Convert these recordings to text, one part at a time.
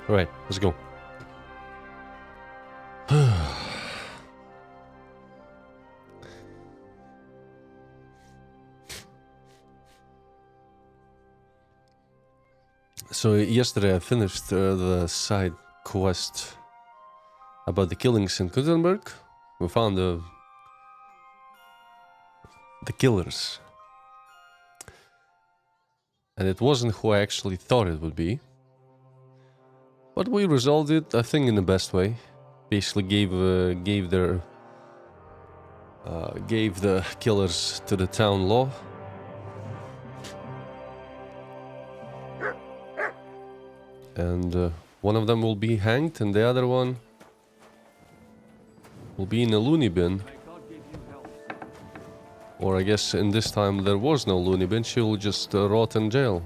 Alright, let's go. So yesterday I finished the side quest about the killings in Gutenberg. We found the killers. And it wasn't who I actually thought it would be. But we resolved it, I think, in the best way. Basically gave the killers to the town law. And one of them will be hanged, and the other one will be in a loony bin. Or I guess in this time there was no loony bin, she will just rot in jail.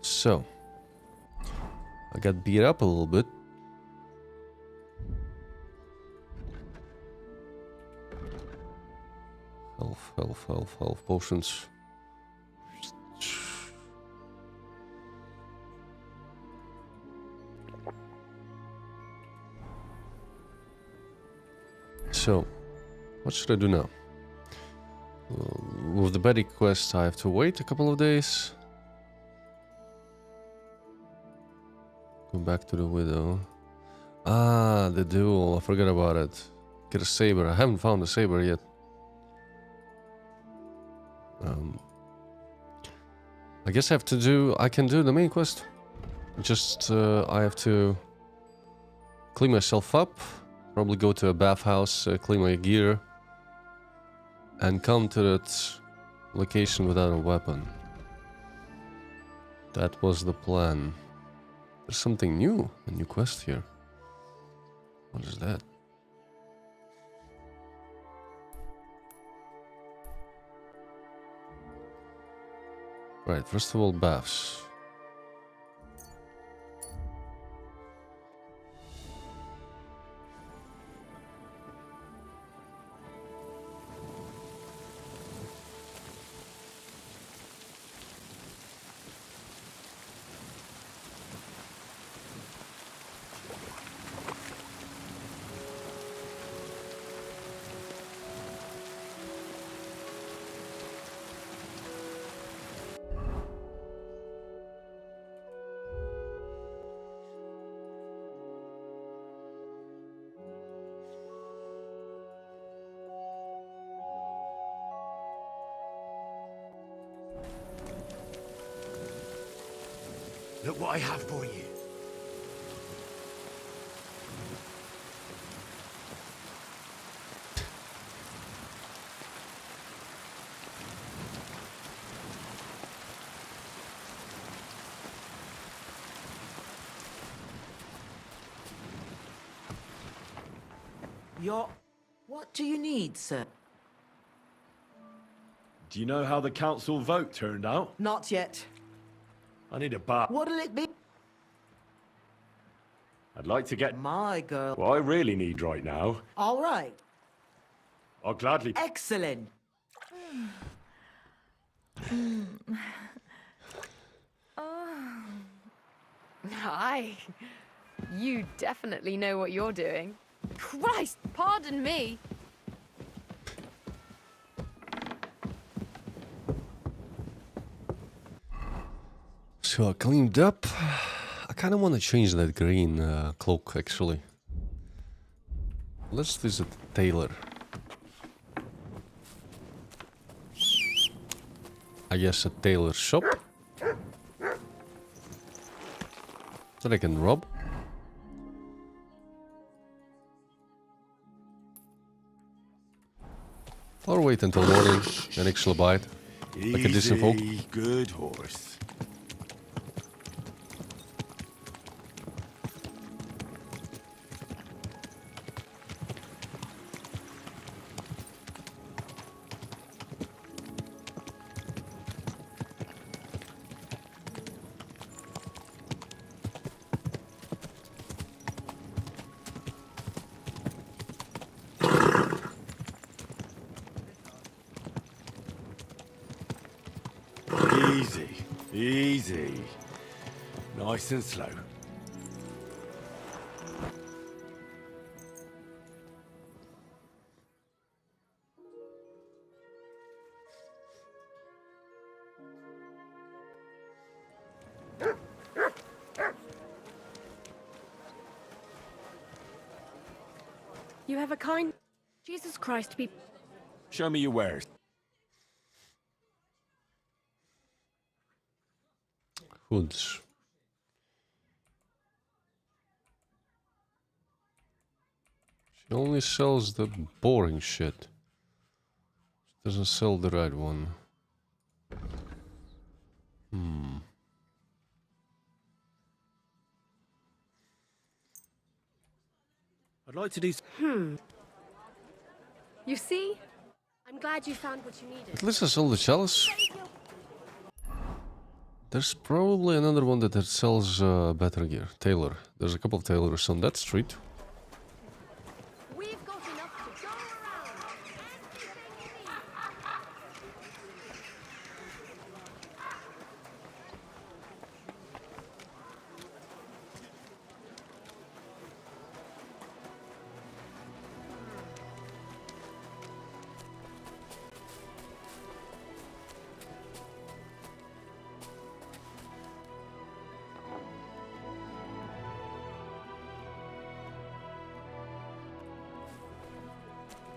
So, I got beat up a little bit. Health potions. So, what should I do now? With the Betty quest, I have to wait a couple of days. Go back to the widow. Ah, the duel. I forgot about it. Get a saber. I haven't found a saber yet. I guess I can do the main quest. Just, I have to clean myself up. Probably go to a bathhouse, clean my gear, and come to that location without a weapon. That was the plan. There's something new, a new quest here. What is that? Right, first of all, baths. Look what I have for you. What do you need, sir? Do you know how the council vote turned out? Not yet. I need a bath. What'll it be? I'd like to get My girl. what I really need right now. All right. I'll gladly. Excellent. Hi. You definitely know what you're doing. Christ, pardon me. So I cleaned up. I kind of want to change that green cloak, actually. Let's visit the tailor. I guess a tailor shop that I can rob. Or wait until morning and actually buy it. Like a decent folk. Good horse. Easy, easy. Nice and slow. You have a kind... Jesus Christ, be... Show me your wares. Hoods. She only sells the boring shit. She doesn't sell the right one. I'd like to do... You see? I'm glad you found what you needed. At least I sold the chalice. There's probably another one that sells better gear. Tailor. There's a couple of tailors on that street. We've got enough to go around.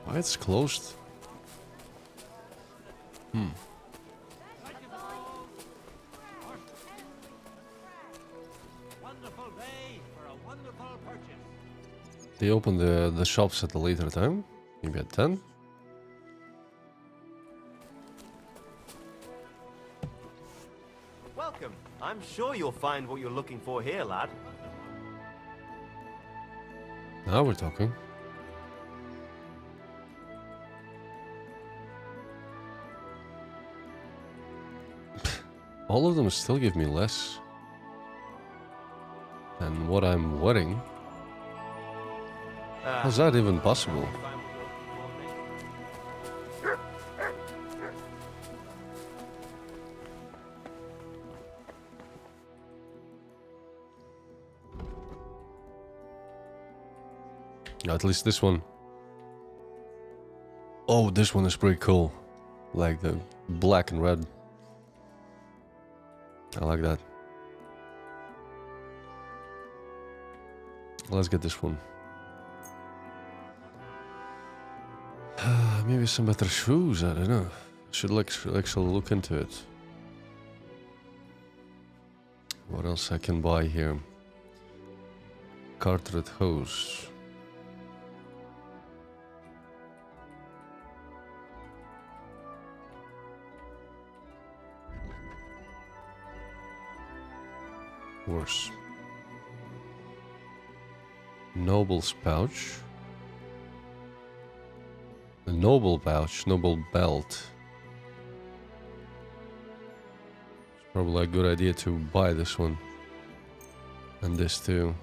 Why it's closed? Wonderful day for a wonderful purchase. They open the shops at a later time. Maybe at 10. Welcome. I'm sure you'll find what you're looking for here, lad. Now we're talking. All of them still give me less than what I'm wearing. How's that even possible? At least this one. Oh, this one is pretty cool. Like the black and red. I like that. Let's get this one. Maybe some better shoes, I don't know. Should actually look into it. What else I can buy here? Carteret hose. Worse. Noble's pouch. A noble pouch, noble belt. It's probably a good idea to buy this one. And this too.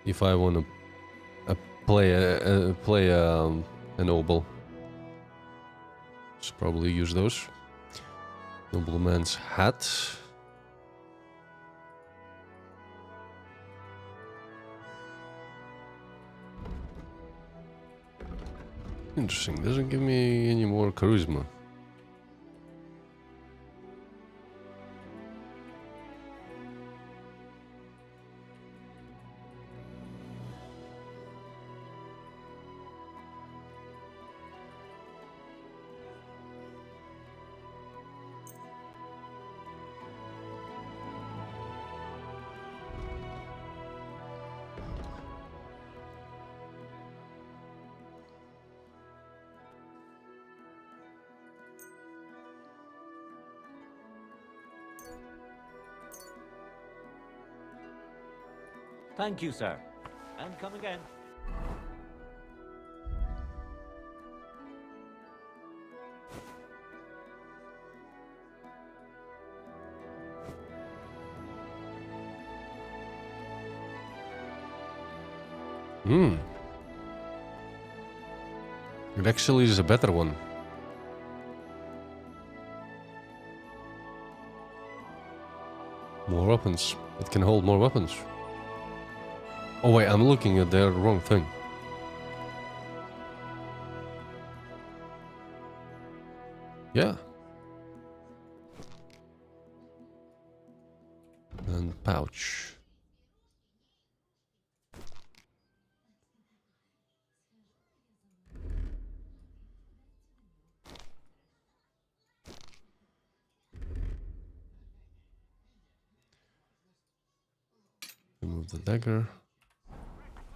If I want to play a noble. Just probably use those. Nobleman's hat. Interesting, doesn't give me any more charisma. Thank you, sir. And come again. It actually is a better one. More weapons. It can hold more weapons. Oh wait, I'm looking at the wrong thing. Yeah. And pouch. Remove the dagger.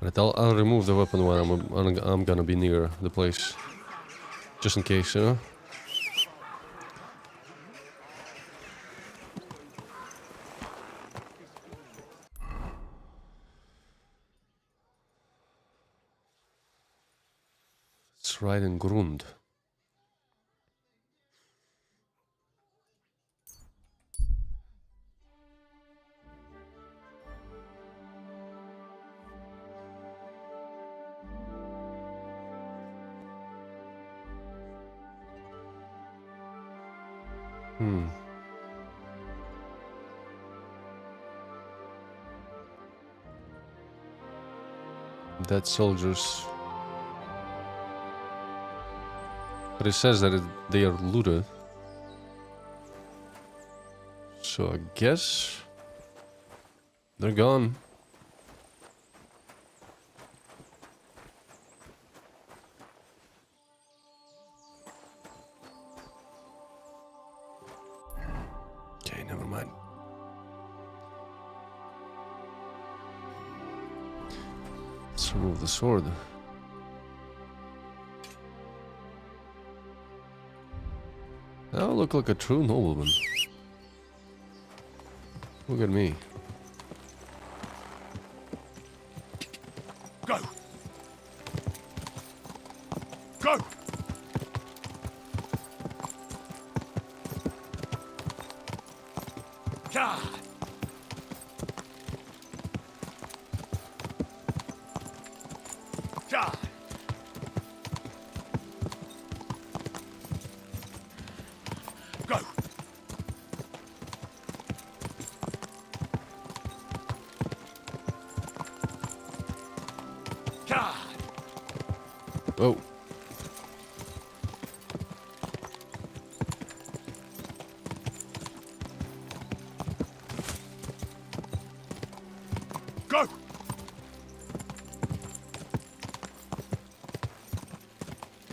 Right, I'll remove the weapon when I'm gonna be near the place, just in case, you know. It's right in Grund. Dead soldiers. But it says that they are looted. So I guess they're gone. Okay, never mind. Let's remove the sword. I look like a true nobleman. Look at me. Go! Go! God! God! Go! God! Oh. Go!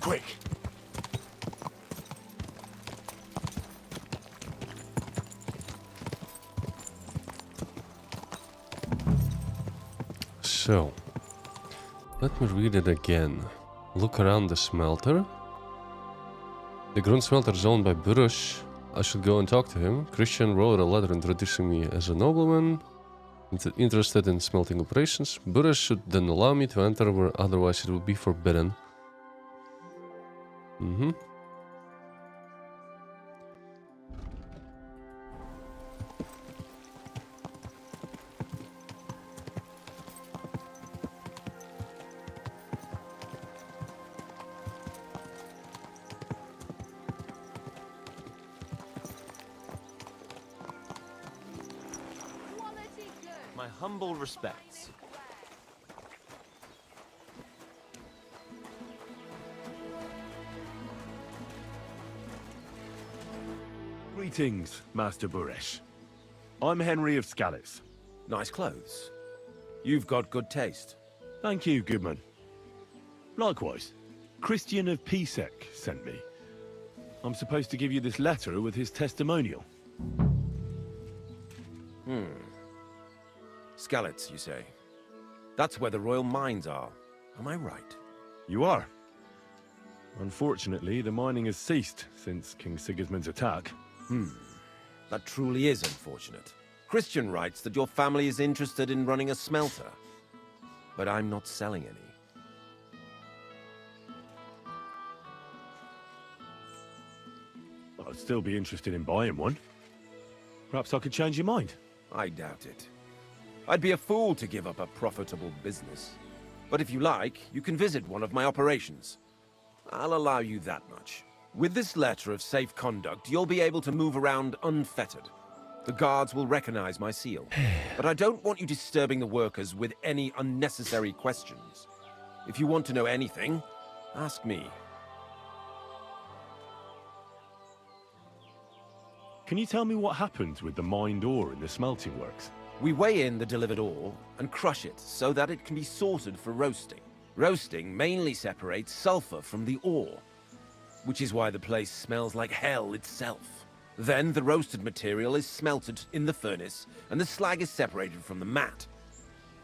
Quick! So, let me read it again. Look around the smelter. The Grund smelter is owned by Burush. I should go and talk to him. Christian wrote a letter introducing me as a nobleman interested in smelting operations. Burush should then allow me to enter where otherwise it would be forbidden. My humble respects. Greetings, Master Buresh. I'm Henry of Scalitz. Nice clothes. You've got good taste. Thank you, Goodman. Likewise, Christian of Pisek sent me. I'm supposed to give you this letter with his testimonial. Scalitz, you say? That's where the royal mines are. Am I right? You are. Unfortunately, the mining has ceased since King Sigismund's attack. That truly is unfortunate. Christian writes that your family is interested in running a smelter. But I'm not selling any. I'd still be interested in buying one. Perhaps I could change your mind. I doubt it. I'd be a fool to give up a profitable business. But if you like, you can visit one of my operations. I'll allow you that much. With this letter of safe conduct, you'll be able to move around unfettered. The guards will recognize my seal. But I don't want you disturbing the workers with any unnecessary questions. If you want to know anything, ask me. Can you tell me what happens with the mined ore in the smelting works? We weigh in the delivered ore and crush it so that it can be sorted for roasting. Roasting mainly separates sulfur from the ore, which is why the place smells like hell itself. Then the roasted material is smelted in the furnace and the slag is separated from the matte.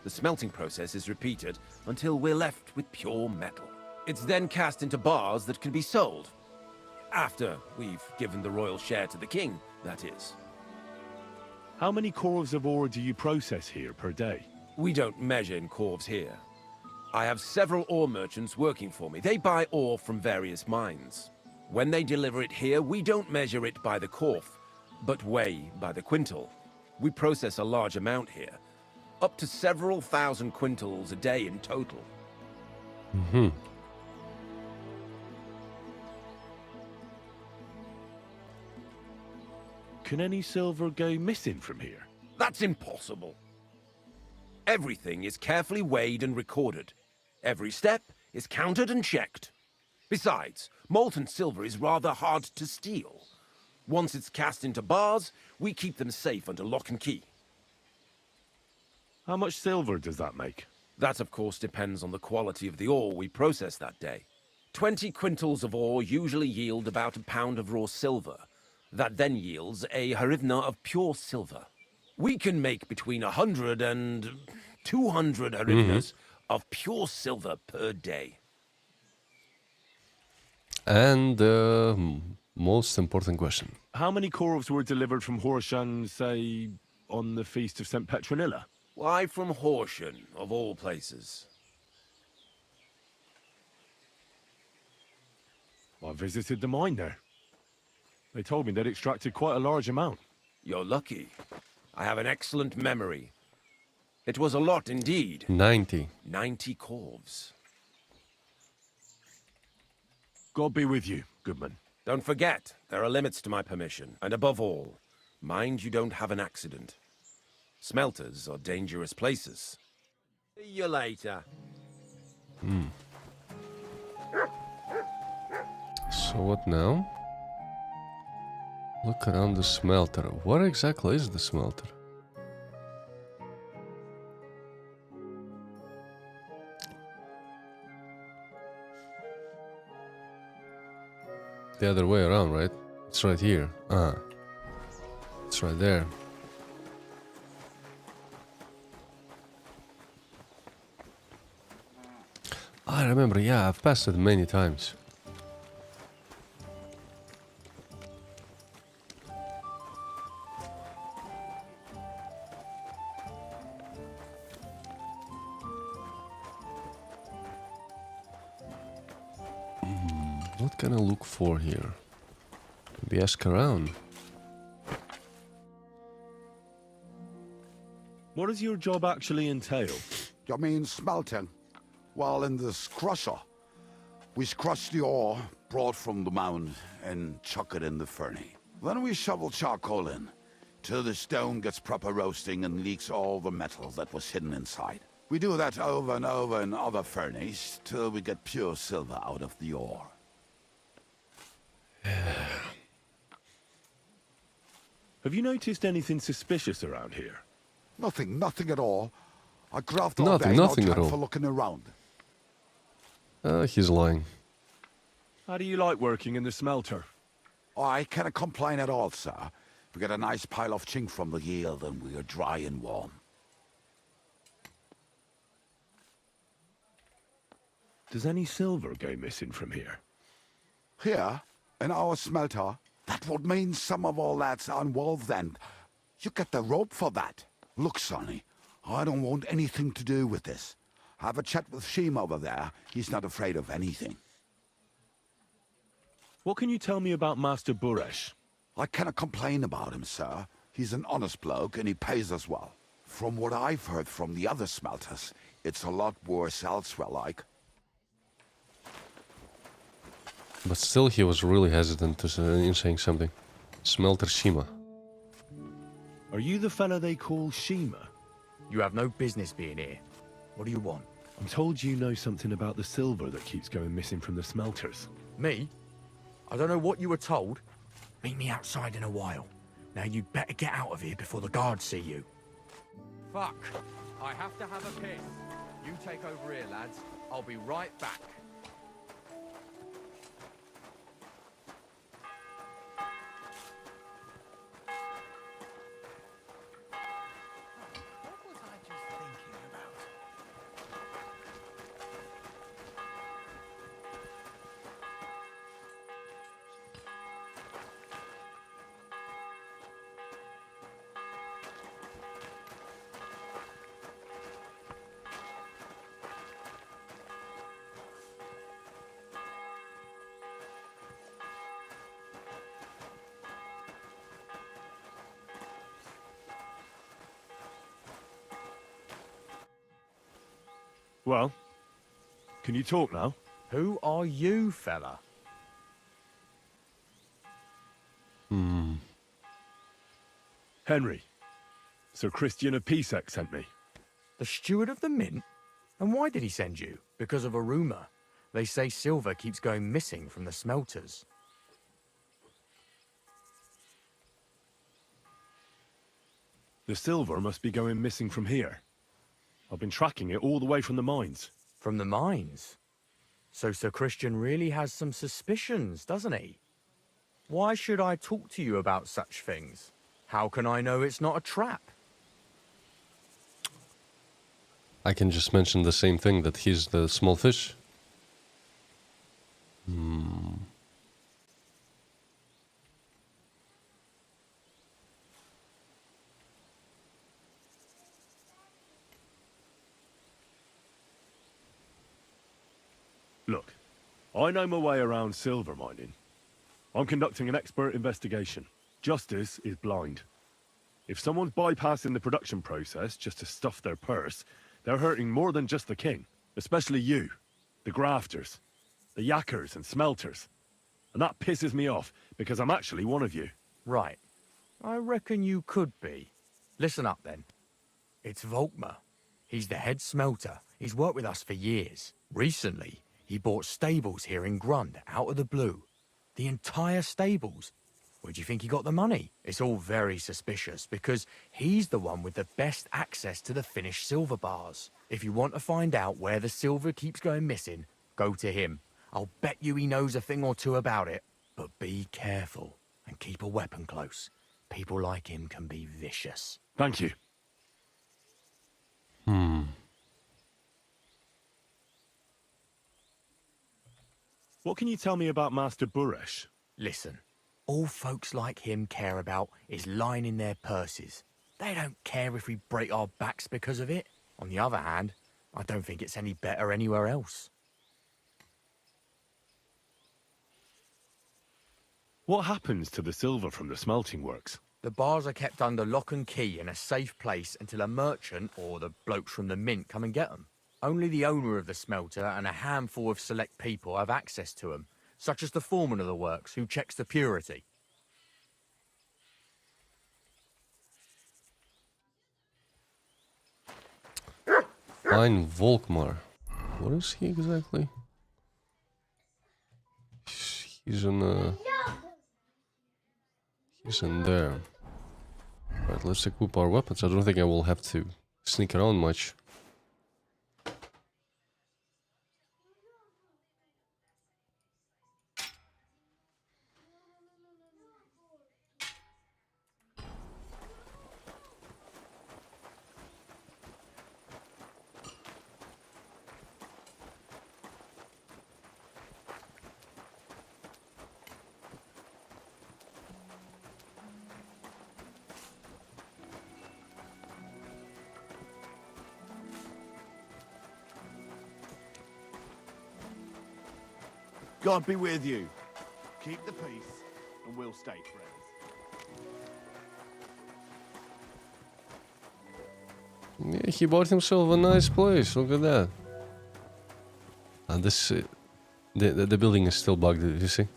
The smelting process is repeated until we're left with pure metal. It's then cast into bars that can be sold. After we've given the royal share to the king, that is. How many corves of ore do you process here per day? We don't measure in corves here. I have several ore merchants working for me. They buy ore from various mines. When they deliver it here, we don't measure it by the corf, but weigh by the quintal. We process a large amount here, up to several thousand quintals a day in total. Mm-hmm. Can any silver go missing from here? That's impossible. Everything is carefully weighed and recorded. Every step is counted and checked. Besides, molten silver is rather hard to steal. Once it's cast into bars, we keep them safe under lock and key. How much silver does that make? That, of course, depends on the quality of the ore we process that day. 20 quintals of ore usually yield about a pound of raw silver. That then yields a hryvnia of pure silver. We can make between 100 and 200 hryvnias of pure silver per day. And the most important question. How many corves were delivered from Horshan, say, on the Feast of St. Petronilla? Why from Horsham, of all places? I visited the mine there. They told me they'd extracted quite a large amount. You're lucky. I have an excellent memory. It was a lot indeed. 90. 90 corves. God be with you, Goodman. Don't forget, there are limits to my permission. And above all, mind you don't have an accident. Smelters are dangerous places. See you later. So what now? Look around the smelter. What exactly is the smelter? The other way around, right? It's right here. Ah. It's right there. I remember, yeah, I've passed it many times. What can I look for here? Maybe ask around. What does your job actually entail? You mean smelting? Well, in this crusher, we crush the ore brought from the mound and chuck it in the furnace. Then we shovel charcoal in, till the stone gets proper roasting and leaks all the metal that was hidden inside. We do that over and over in other furnaces, till we get pure silver out of the ore. Have you noticed anything suspicious around here? Nothing at all. I graft all Nothing, day, nothing no at time all. for looking around. He's lying. How do you like working in the smelter? Oh, I cannot complain at all, sir. We get a nice pile of chink from the yield and we are dry and warm. Does any silver go missing from here? Here, in our smelter, that would mean some of our lads are involved then. You get the rope for that. Look, Sonny, I don't want anything to do with this. Have a chat with Sheem over there. He's not afraid of anything. What can you tell me about Master Buresh? I cannot complain about him, sir. He's an honest bloke and he pays us well. From what I've heard from the other smelters, it's a lot worse elsewhere, like. But still, he was really hesitant to in saying something. Smelter Shima. Are you the fella they call Shima? You have no business being here. What do you want? I'm told you know something about the silver that keeps going missing from the smelters. Me? I don't know what you were told. Meet me outside in a while. Now you'd better get out of here before the guards see you. Fuck. I have to have a piss. You take over here, lads. I'll be right back. What was I just thinking about? Well, can you talk now? Who are you, fella? Henry. Sir Christian of Pisek sent me. The steward of the mint? And why did he send you? Because of a rumor. They say silver keeps going missing from the smelters. The silver must be going missing from here. I've been tracking it all the way from the mines. From the mines? So Sir Christian really has some suspicions, doesn't he? Why should I talk to you about such things? How can I know it's not a trap? I can just mention the same thing, that he's the small fish. Look, I know my way around silver mining. I'm conducting an expert investigation. Justice is blind. If someone's bypassing the production process just to stuff their purse, they're hurting more than just the king. Especially you, the grafters, the yackers and smelters. And that pisses me off, because I'm actually one of you. Right. I reckon you could be. Listen up, then. It's Volkmar. He's the head smelter. He's worked with us for years. Recently, he bought stables here in Grund, out of the blue. The entire stables. Where do you think he got the money? It's all very suspicious, because he's the one with the best access to the finished silver bars. If you want to find out where the silver keeps going missing, go to him. I'll bet you he knows a thing or two about it. But be careful, and keep a weapon close. People like him can be vicious. Thank you. What can you tell me about Master Buresh? Listen, all folks like him care about is lining their purses. They don't care if we break our backs because of it. On the other hand, I don't think it's any better anywhere else. What happens to the silver from the smelting works? The bars are kept under lock and key in a safe place until a merchant or the blokes from the mint come and get them. Only the owner of the smelter and a handful of select people have access to them, such as the foreman of the works, who checks the purity. Fine Volkmar. What is he exactly? He's in he's in there. Right, let's equip our weapons. I don't think I will have to sneak around much. God be with you. Keep the peace, and we'll stay friends. Yeah, he bought himself a nice place. Look at that. And this, the building is still bugged. You see,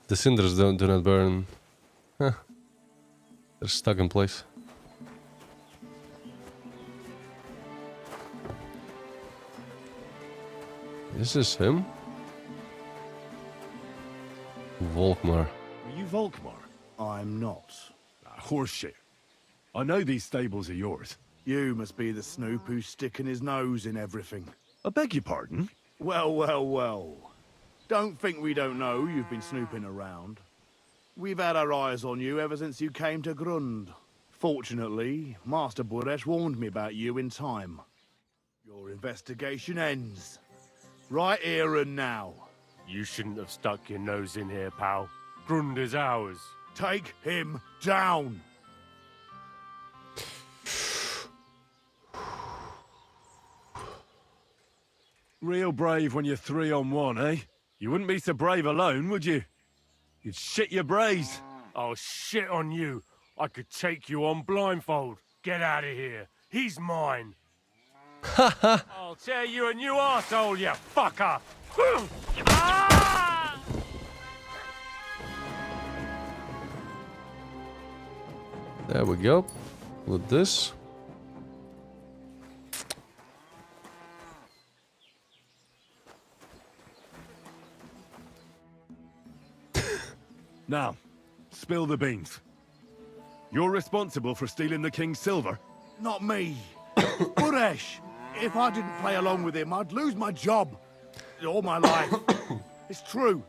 the cinders do not burn. Huh. They're stuck in place. Is this him? Volkmar. Are you Volkmar? I'm not. Horseshit. I know these stables are yours. You must be the snoop who's sticking his nose in everything. I beg your pardon? Well, well, well. Don't think we don't know you've been snooping around. We've had our eyes on you ever since you came to Grund. Fortunately, Master Buresh warned me about you in time. Your investigation ends. Right here and now. You shouldn't have stuck your nose in here, pal. Grund is ours. Take him down! Real brave when you're 3-on-1, eh? You wouldn't be so brave alone, would you? You'd shit your brains. Oh, shit on you. I could take you on blindfold. Get out of here. He's mine. I'll tear you a new arsehole, you fucker! Ah! There we go. With this. Now, spill the beans. You're responsible for stealing the king's silver? Not me. Buresh! If I didn't play along with him, I'd lose my job. All my life. It's true.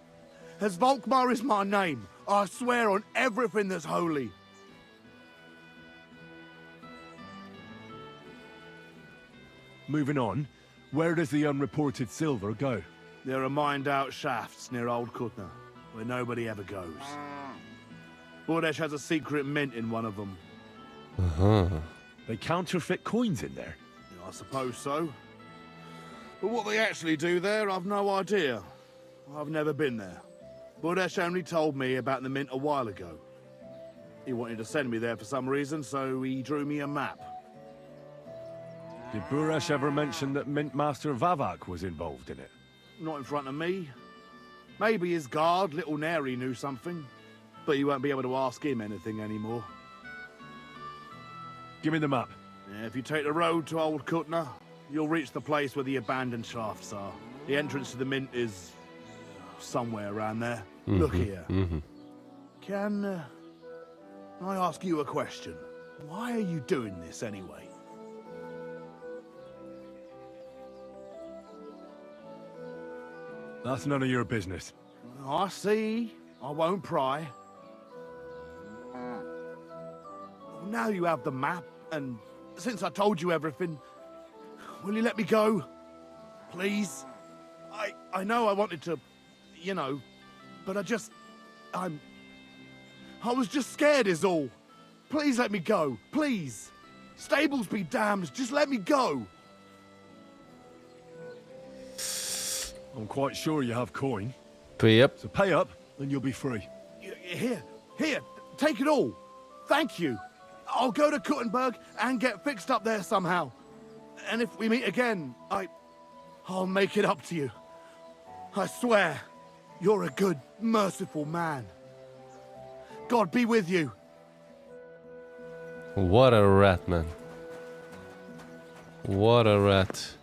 As Volkmar is my name, I swear on everything that's holy. Moving on, where does the unreported silver go? There are mined-out shafts near Old Kutna, where nobody ever goes. Buresh has a secret mint in one of them. Uh-huh. They counterfeit coins in there? I suppose so. But what they actually do there, I've no idea. I've never been there. Buresh only told me about the mint a while ago. He wanted to send me there for some reason, so he drew me a map. Did Buresh ever mention that Mint Master Vavak was involved in it? Not in front of me. Maybe his guard, Little Neri, knew something. But you won't be able to ask him anything anymore. Give me the map. Yeah, if you take the road to Old Kutna, you'll reach the place where the abandoned shafts are. The entrance to the mint is somewhere around there. Look here. Can I ask you a question? Why are you doing this anyway? That's none of your business. I see. I won't pry. Now you have the map, and since I told you everything, will you let me go? Please? I know I wanted to, you know, but I was just scared is all. Please let me go, please. Stables be damned, just let me go. I'm quite sure you have coin. Pay up. So pay up, and you'll be free. Here, take it all. Thank you. I'll go to Kuttenberg and get fixed up there somehow. And if we meet again, I'll make it up to you. I swear, you're a good, merciful man. God be with you. What a rat, man. What a rat.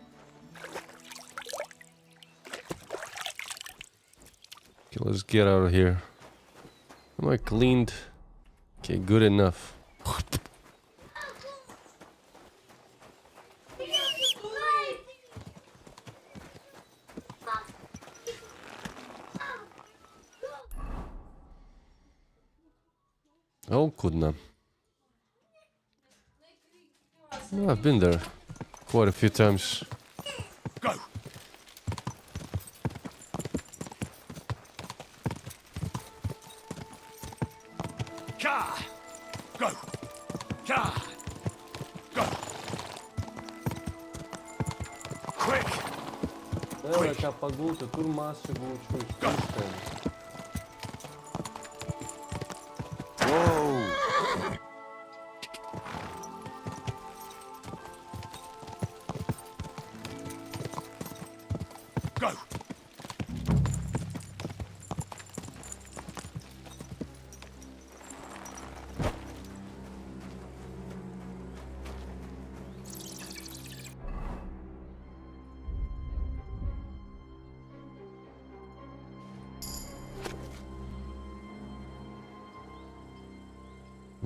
Okay, let's get out of here. Am I cleaned? Okay, good enough. Oh, Kutna. No, I've been there quite a few times. Go. Ka! Go! Ka! Go! Quick! Whoa! Go!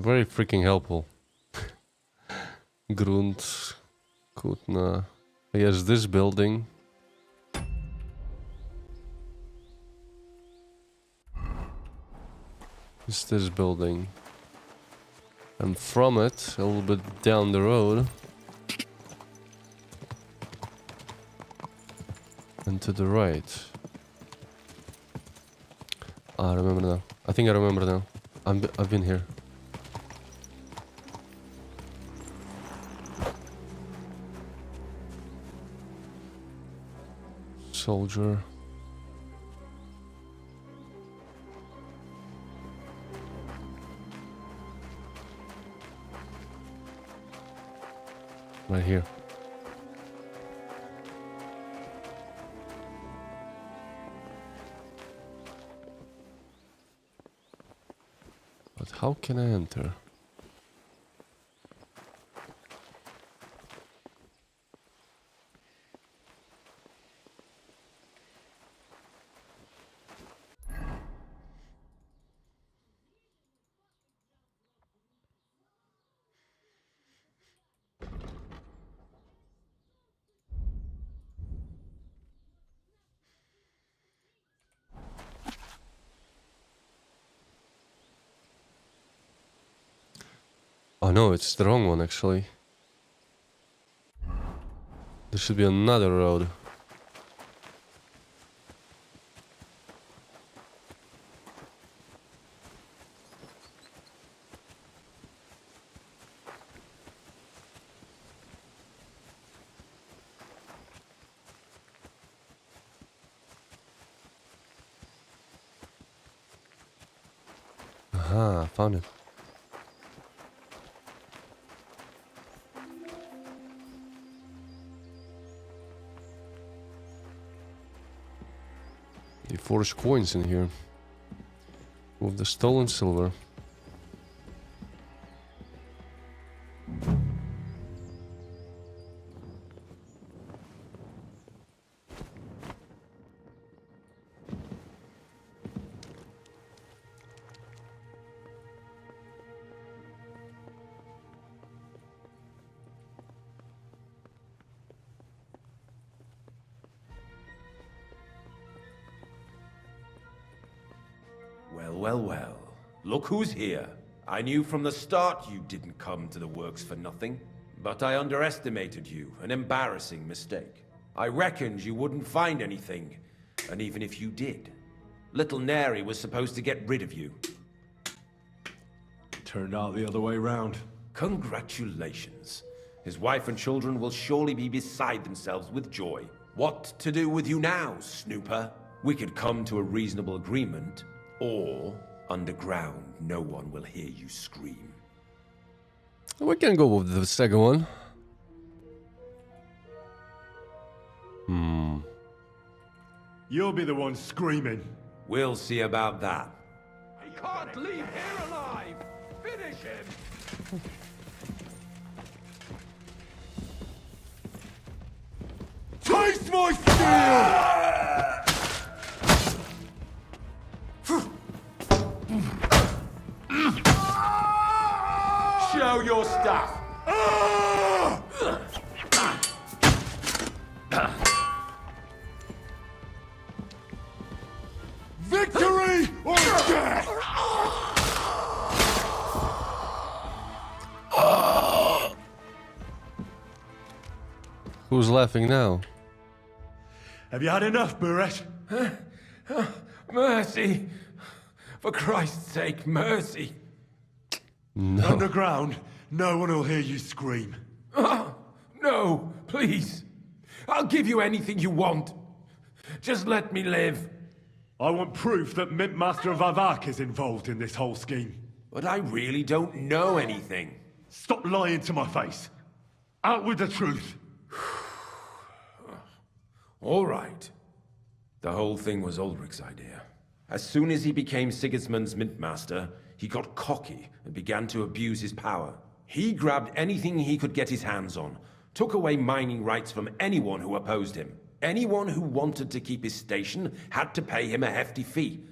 Very freaking helpful. Grund, Kutna. I guess this building. Is this building. And from it, a little bit down the road. And to the right. I remember now. I think I remember now. I've been here. Soldier. Right here. But how can I enter? Oh no, it's the wrong one actually. There should be another road. Aha, found it. The forged coins in here. With the stolen silver. Well. Look who's here. I knew from the start you didn't come to the works for nothing. But I underestimated you. An embarrassing mistake. I reckoned you wouldn't find anything. And even if you did, little Neri was supposed to get rid of you. Turned out the other way round. Congratulations. His wife and children will surely be beside themselves with joy. What to do with you now, snooper? We could come to a reasonable agreement. Or, underground, no one will hear you scream. We can go with the second one. You'll be the one screaming. We'll see about that. He can't leave here alive! Finish him! Taste my steel! Show your stuff! Victory or death! Who's laughing now? Have you had enough, Buret? Mercy! For Christ's sake, mercy! No. Underground, no one will hear you scream. No, please. I'll give you anything you want. Just let me live. I want proof that Mint Master Vavak is involved in this whole scheme. But I really don't know anything. Stop lying to my face. Out with the truth. All right. The whole thing was Ulrich's idea. As soon as he became Sigismund's Mint Master, he got cocky and began to abuse his power. He grabbed anything he could get his hands on, took away mining rights from anyone who opposed him. Anyone who wanted to keep his station had to pay him a hefty fee.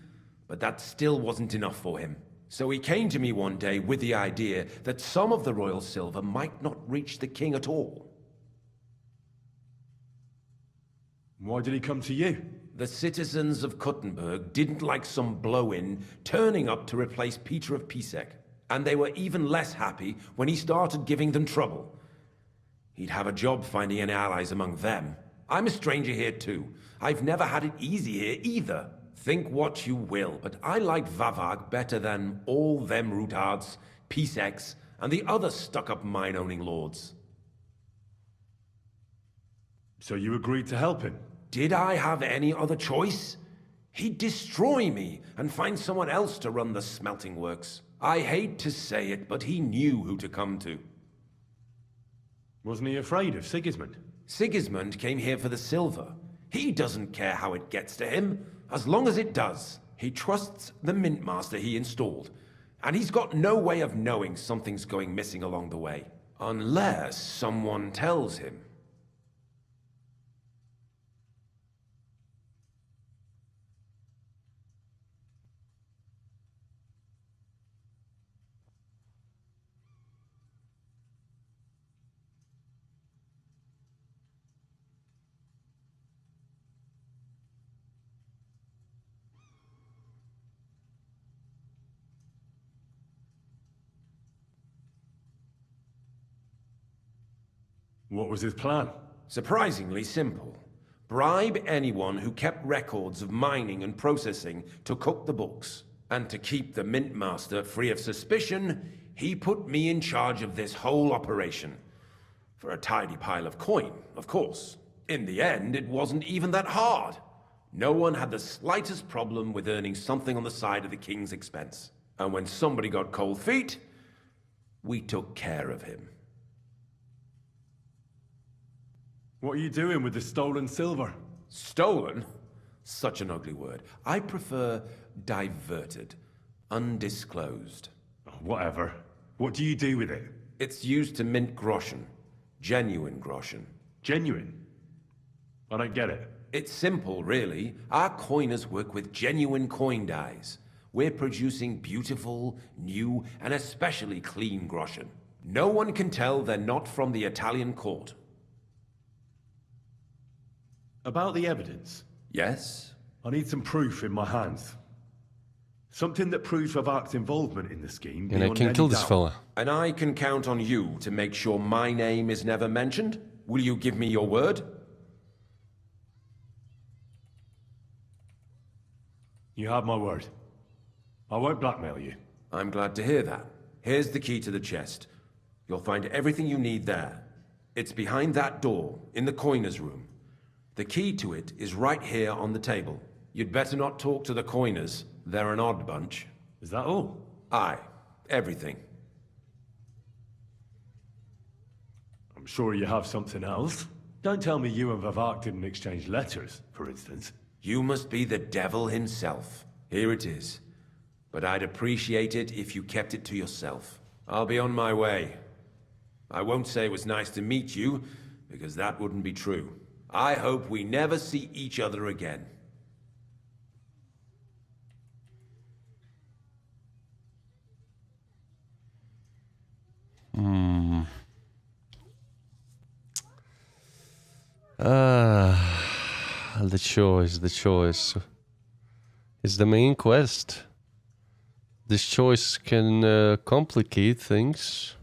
But that still wasn't enough for him. So he came to me one day with the idea that some of the royal silver might not reach the king at all. Why did he come to you? The citizens of Kuttenberg didn't like some blow-in turning up to replace Peter of Pisek, and they were even less happy when he started giving them trouble. He'd have a job finding any allies among them. I'm a stranger here too. I've never had it easy here either. Think what you will, but I like Vavag better than all them Rutards, Piseks, and the other stuck-up mine-owning lords. So you agreed to help him? Did I have any other choice? He'd destroy me and find someone else to run the smelting works. I hate to say it, but he knew who to come to. Wasn't he afraid of Sigismund? Sigismund came here for the silver. He doesn't care how it gets to him, as long as it does. He trusts the mint master he installed, and he's got no way of knowing something's going missing along the way. Unless someone tells him. What was his plan? Surprisingly simple. Bribe anyone who kept records of mining and processing to cook the books. And to keep the mint master free of suspicion, he put me in charge of this whole operation. For a tidy pile of coin, of course. In the end, it wasn't even that hard. No one had the slightest problem with earning something on the side of the king's expense. And when somebody got cold feet, we took care of him. What are you doing with the stolen silver? Stolen? Such an ugly word. I prefer diverted, undisclosed. Oh, whatever. What do you do with it? It's used to mint groschen. Genuine groschen. Genuine? I don't get it. It's simple, really. Our coiners work with genuine coin dyes. We're producing beautiful, new, and especially clean groschen. No one can tell they're not from the Italian court. About the evidence? Yes? I need some proof in my hands. Something that proves Vavak's involvement in the scheme. And I can kill this fella. And I can count on you to make sure my name is never mentioned? Will you give me your word? You have my word. I won't blackmail you. I'm glad to hear that. Here's the key to the chest. You'll find everything you need there. It's behind that door, in the coiner's room. The key to it is right here on the table. You'd better not talk to the coiners. They're an odd bunch. Is that all? Aye. Everything. I'm sure you have something else. Don't tell me you and Vavak didn't exchange letters, for instance. You must be the devil himself. Here it is. But I'd appreciate it if you kept it to yourself. I'll be on my way. I won't say it was nice to meet you, because that wouldn't be true. I hope we never see each other again. The choice. It's the main quest. This choice can complicate things.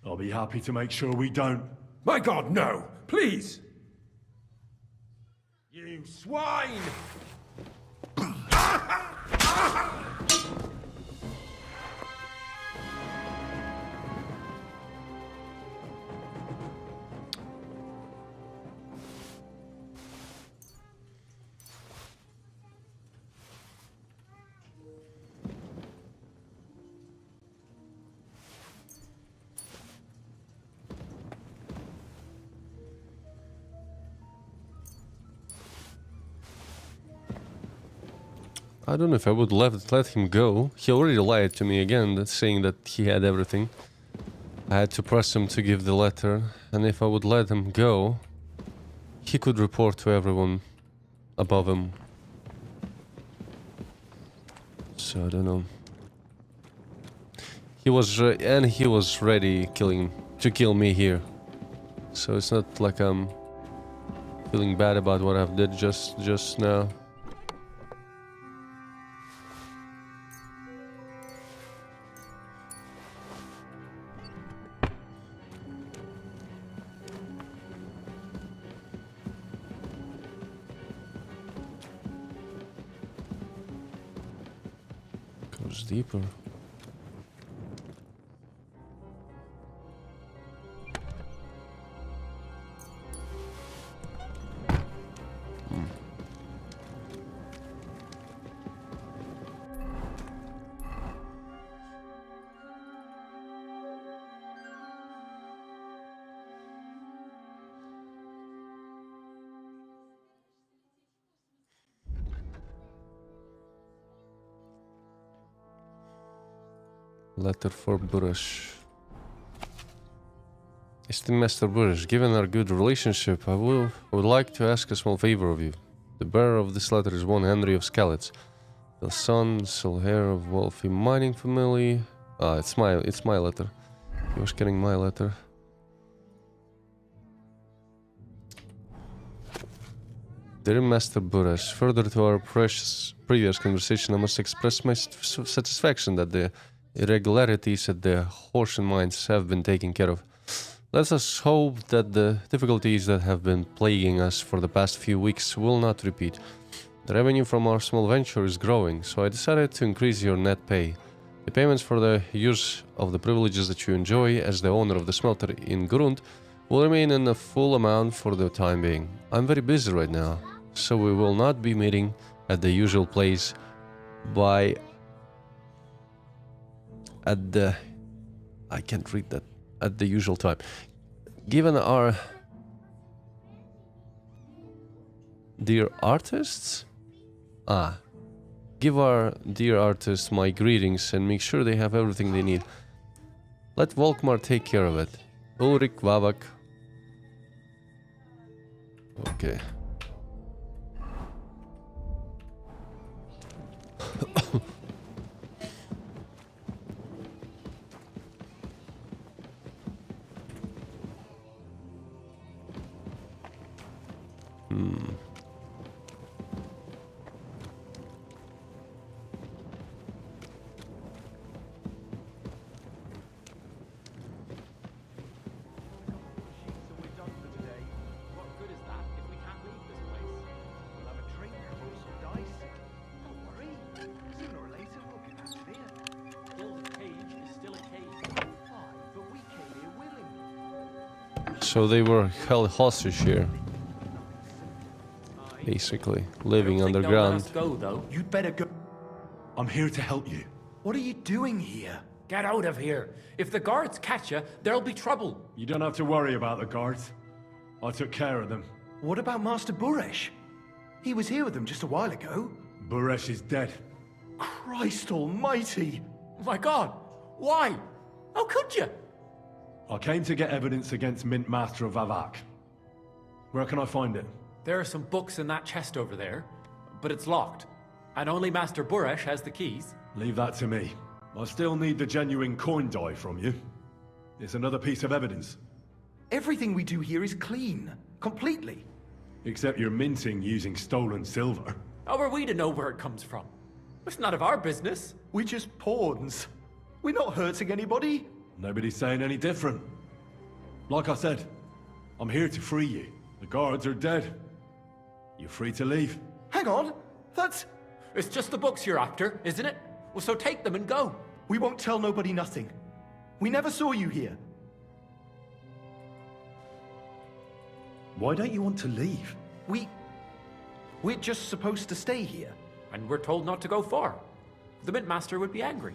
I'll be happy to make sure we don't. My God, no! Please! You swine! I don't know if I would let him go. He already lied to me again, saying that he had everything. I had to press him to give the letter, and if I would let him go, he could report to everyone above him. So I don't know. He was ready to kill me here. So it's not like I'm feeling bad about what I've did just now. Goes deeper. Letter for Burrish. Esteemed Master Burrish, given our good relationship, I would like to ask a small favor of you. The bearer of this letter is one Henry of Skalitz, the son, sole heir of wealthy mining family. It's my letter. He was getting my letter. Dear Master Burrish, further to our previous conversation, I must express my satisfaction that the irregularities at the Horsen mines have been taken care of. Let us hope that the difficulties that have been plaguing us for the past few weeks will not repeat. The revenue from our small venture is growing, so I decided to increase your net pay. The payments for the use of the privileges that you enjoy as the owner of the smelter in Grund will remain in a full amount for the time being. I'm very busy right now, so we will not be meeting at the usual place I can't read that. At the usual time. Given our dear artists? Give our dear artists my greetings and make sure they have everything they need. Let Volkmar take care of it. Ulrich Vavak. Okay. So they were held hostage here. Basically, living underground. You'd better go. I'm here to help you. What are you doing here? Get out of here. If the guards catch you, there'll be trouble. You don't have to worry about the guards. I took care of them. What about Master Buresh? He was here with them just a while ago. Buresh is dead. Christ almighty! My God, why? How could you? I came to get evidence against Mint Master of Vavak. Where can I find it? There are some books in that chest over there, but it's locked. And only Master Buresh has the keys. Leave that to me. I still need the genuine coin die from you. It's another piece of evidence. Everything we do here is clean. Completely. Except you're minting using stolen silver. How are we to know where it comes from? It's none of our business. We're just pawns. We're not hurting anybody. Nobody's saying any different. Like I said, I'm here to free you. The guards are dead. You're free to leave. Hang on. That's... It's just the books you're after, isn't it? Well, so take them and go. We won't tell nobody nothing. We never saw you here. Why don't you want to leave? We're just supposed to stay here. And we're told not to go far. The Mint Master would be angry.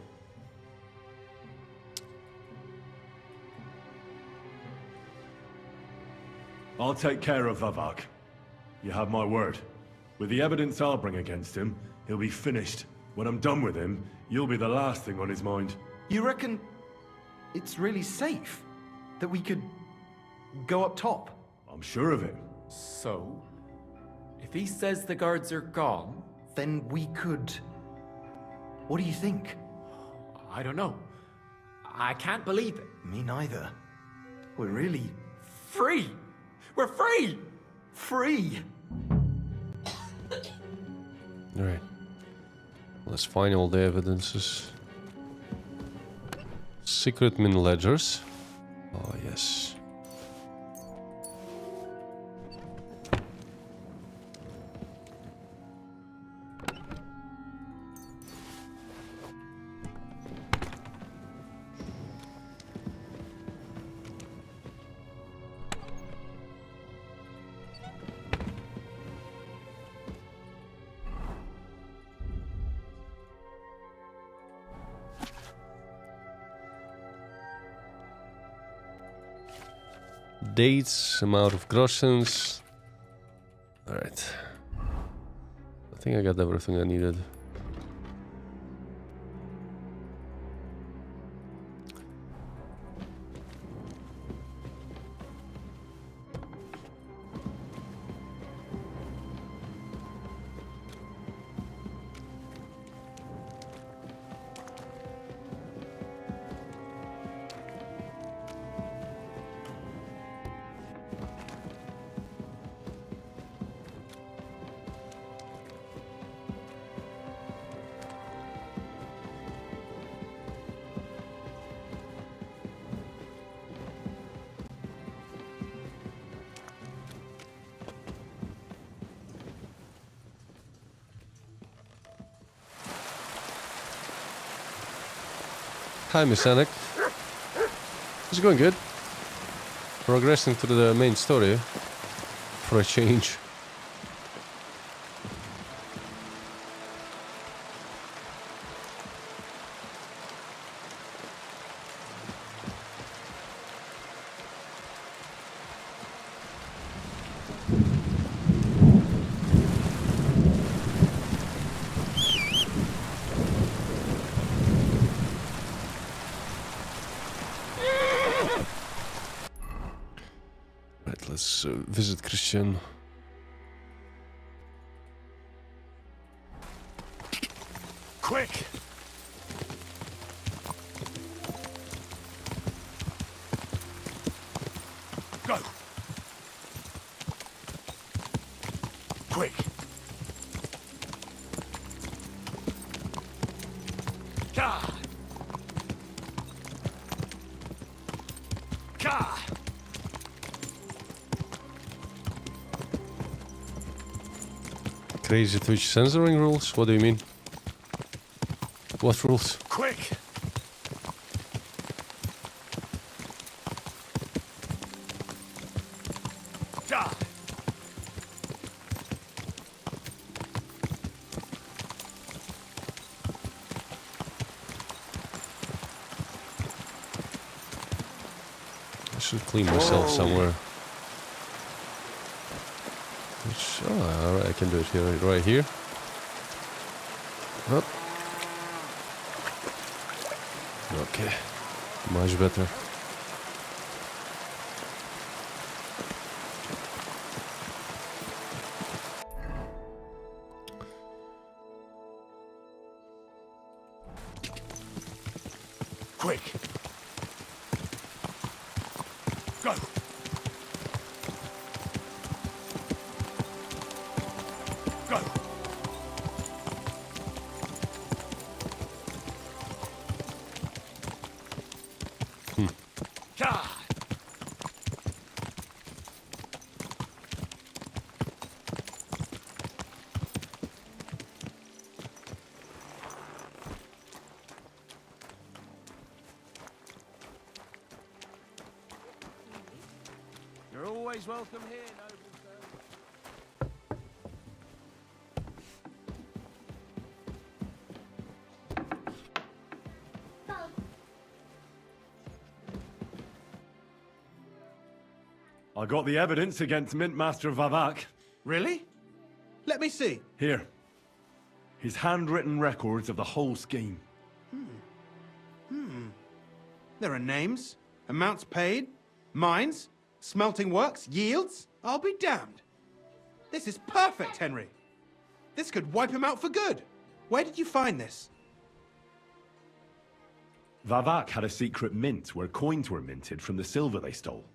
I'll take care of Vavak. You have my word. With the evidence I'll bring against him, he'll be finished. When I'm done with him, you'll be the last thing on his mind. You reckon it's really safe that we could go up top? I'm sure of it. So, if he says the guards are gone, then we could... What do you think? I don't know. I can't believe it. Me neither. We're really... Free! We're free! Free! Alright. Let's find all the evidences. Secret min ledgers. Oh, yes. Dates, amount of groschens. Alright. I think I got everything I needed. Hi, Miss Anik. It's going good. Progressing through the main story for a change. Let's visit Christian. Quick! Go! Quick! Ka! Ka! Crazy Twitch censoring rules? What do you mean? What rules? Quick! Ja! I should clean myself somewhere. Which, oh, alright, I can do it here, right here. Oh. Okay, much better. Quick! Go! Go! Ja! You're always welcome here, noble sir. I got the evidence against Mint Master Vavak. Really? Let me see. Here. His handwritten records of the whole scheme. There are names, amounts paid, mines, smelting works, yields. I'll be damned. This is perfect, Henry. This could wipe him out for good. Where did you find this? Vavak had a secret mint where coins were minted from the silver they stole.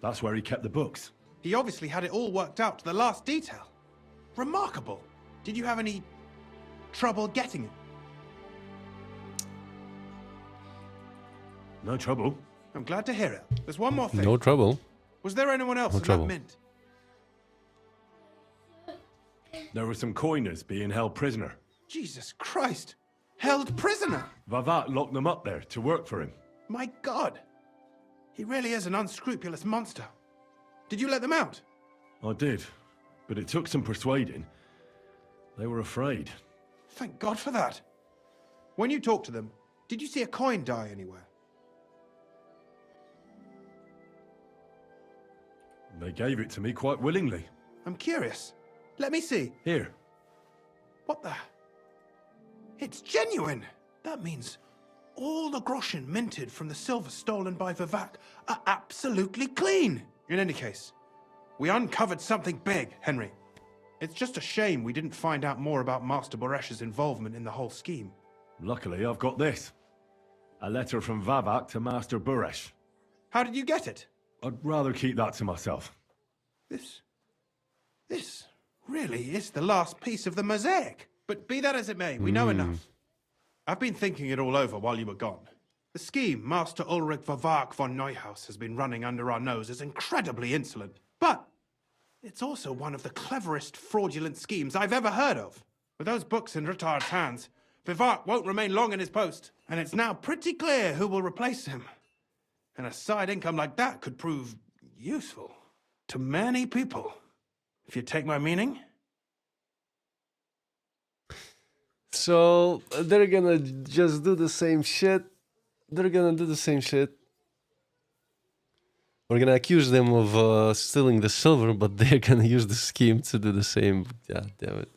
That's where he kept the books. He obviously had it all worked out to the last detail. Remarkable. Did you have any trouble getting it? No trouble. I'm glad to hear it. There's one more thing. No trouble. Was there anyone else No in trouble. that mint? There were some coiners being held prisoner. Jesus Christ. Held prisoner. Vavak locked them up there to work for him. My God. He really is an unscrupulous monster. Did you let them out? I did, but it took some persuading. They were afraid. Thank God for that. When you talked to them, did you see a coin die anywhere? They gave it to me quite willingly. I'm curious. Let me see. Here. What the? It's genuine! That means all the groschen minted from the silver stolen by Vivak are absolutely clean! In any case, we uncovered something big, Henry. It's just a shame we didn't find out more about Master Boresh's involvement in the whole scheme. Luckily, I've got this. A letter from Vavak to Master Buresh. How did you get it? I'd rather keep that to myself. This really is the last piece of the mosaic. But be that as it may, we know enough. I've been thinking it all over while you were gone. The scheme Master Ulrich Vavak von Neuhaus has been running under our nose is incredibly insolent. But it's also one of the cleverest fraudulent schemes I've ever heard of. With those books in Rittard's hands, Vivak won't remain long in his post, and it's now pretty clear who will replace him. And a side income like that could prove useful to many people, if you take my meaning. So they're gonna just do the same shit. They're gonna do the same shit. We're gonna accuse them of stealing the silver, but they're gonna use the scheme to do the same. God damn it.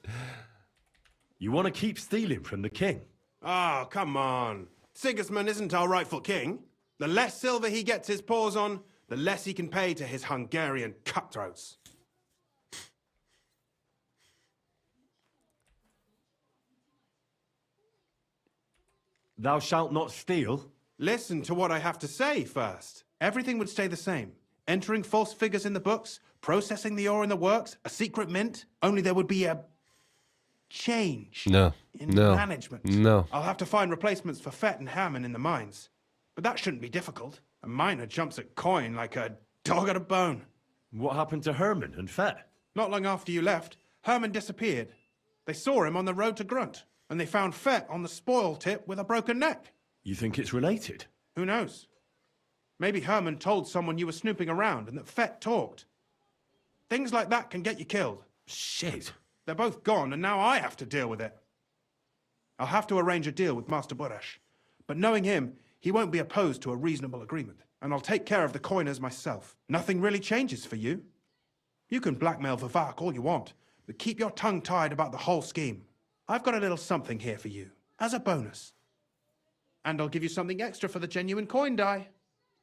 You want to keep stealing from the king? Oh, come on. Sigismund isn't our rightful king. The less silver he gets his paws on, the less he can pay to his Hungarian cutthroats. Thou shalt not steal? Listen to what I have to say first. Everything would stay the same. Entering false figures in the books, processing the ore in the works, a secret mint, only there would be a change in management. No. I'll have to find replacements for Fett and Hammond in the mines. But that shouldn't be difficult. A miner jumps at coin like a dog at a bone. What happened to Herman and Fett? Not long after you left, Herman disappeared. They saw him on the road to Grunt, and they found Fett on the spoil tip with a broken neck. You think it's related? Who knows? Maybe Herman told someone you were snooping around and that Fett talked. Things like that can get you killed. Shit. They're both gone, and now I have to deal with it. I'll have to arrange a deal with Master Buresh. But knowing him, he won't be opposed to a reasonable agreement. And I'll take care of the coiners myself. Nothing really changes for you. You can blackmail Vivak all you want, but keep your tongue tied about the whole scheme. I've got a little something here for you, as a bonus. And I'll give you something extra for the genuine coin die.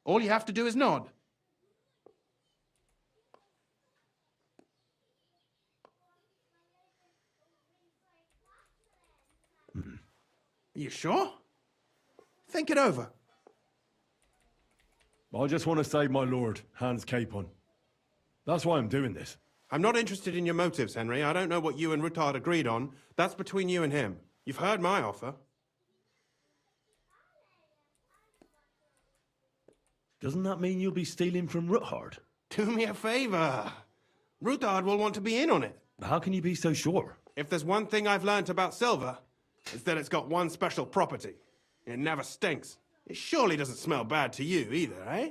All you have to do is nod. Are you sure? Think it over. I just want to save my lord, Hans Capon. That's why I'm doing this. I'm not interested in your motives, Henry. I don't know what you and Ruttard agreed on. That's between you and him. You've heard my offer. Doesn't that mean you'll be stealing from Ruttard? Do me a favor. Ruttard will want to be in on it. How can you be so sure? If there's one thing I've learnt about silver, it's that it's got one special property. It never stinks. It surely doesn't smell bad to you either, eh?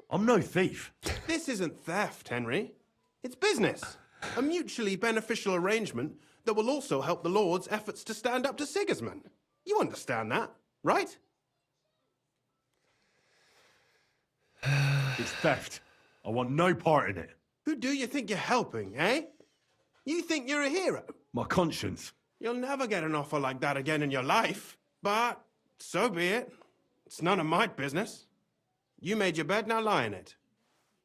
I'm no thief. This isn't theft, Henry. It's business. A mutually beneficial arrangement that will also help the Lord's efforts to stand up to Sigismund. You understand that, right? It's theft. I want no part in it. Who do you think you're helping, eh? You think you're a hero? My conscience. You'll never get an offer like that again in your life. But so be it. It's none of my business. You made your bed, now lie in it.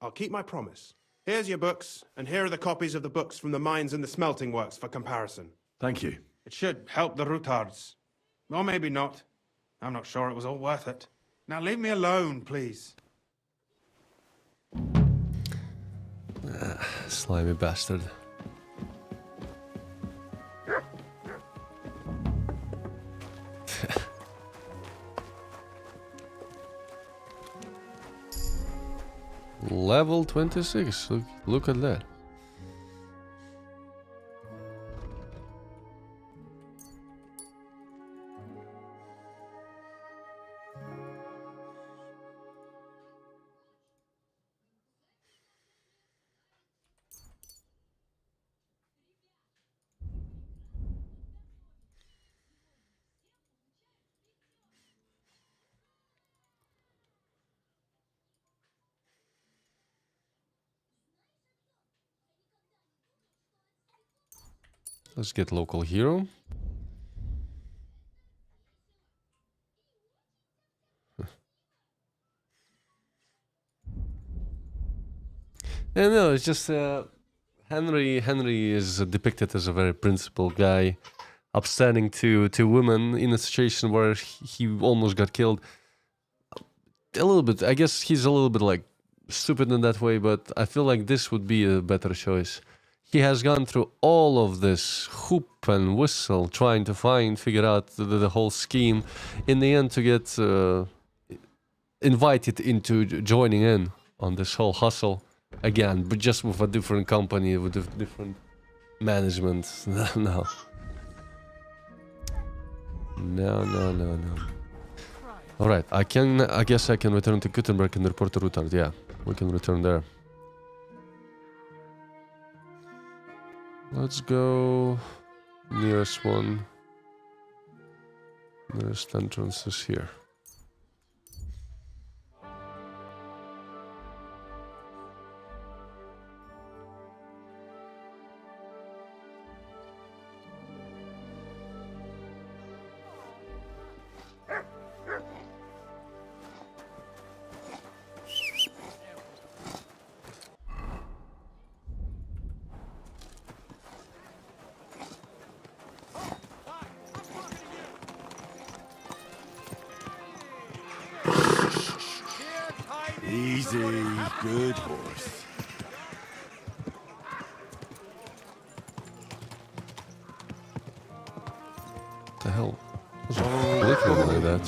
I'll keep my promise. Here's your books, and here are the copies of the books from the mines and the smelting works for comparison. Thank you. It should help the Rutards. Or maybe not. I'm not sure it was all worth it. Now leave me alone, please. Slimy bastard. Level 26. Look at that. Let's get local hero. Yeah, no, it's just Henry is depicted as a very principled guy, upstanding to women in a situation where he almost got killed. A little bit, I guess he's a little bit like stupid in that way, but I feel like this would be a better choice. He has gone through all of this hoop and whistle trying to figure out the whole scheme, in the end to get invited into joining in on this whole hustle again, but just with a different company, with different management. No. Alright, I guess I can return to Gutenberg and report to Rutard. Yeah, we can return there. Let's go nearest one. Nearest entrance is here. Easy, good horse. What the hell? What's flickering like that?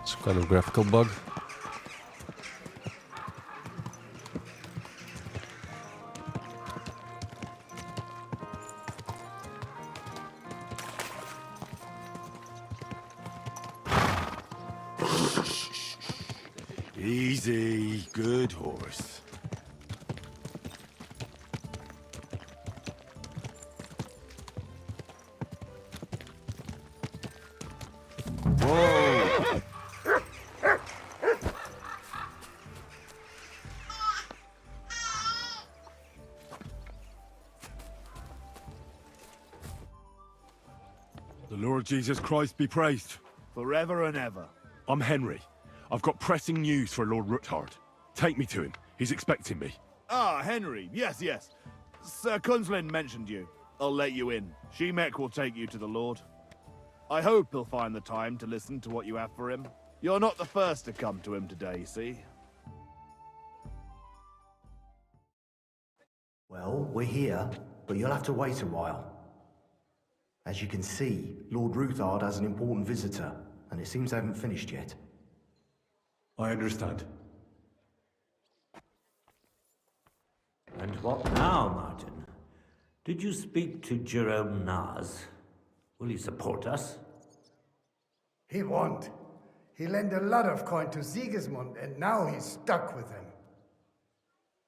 Some kind of graphical bug. Easy, good horse. Whoa! The Lord Jesus Christ be praised. Forever and ever. I'm Henry. I've got pressing news for Lord Ruthard. Take me to him. He's expecting me. Ah, Henry. Yes, yes. Sir Kunslin mentioned you. I'll let you in. Shemek will take you to the Lord. I hope he'll find the time to listen to what you have for him. You're not the first to come to him today, see? Well, we're here, but you'll have to wait a while. As you can see, Lord Ruthard has an important visitor, and it seems they haven't finished yet. I understand. And what now, Martin? Did you speak to Jerome Naz? Will he support us? He won't. He lent a lot of coin to Sigismund, and now he's stuck with him.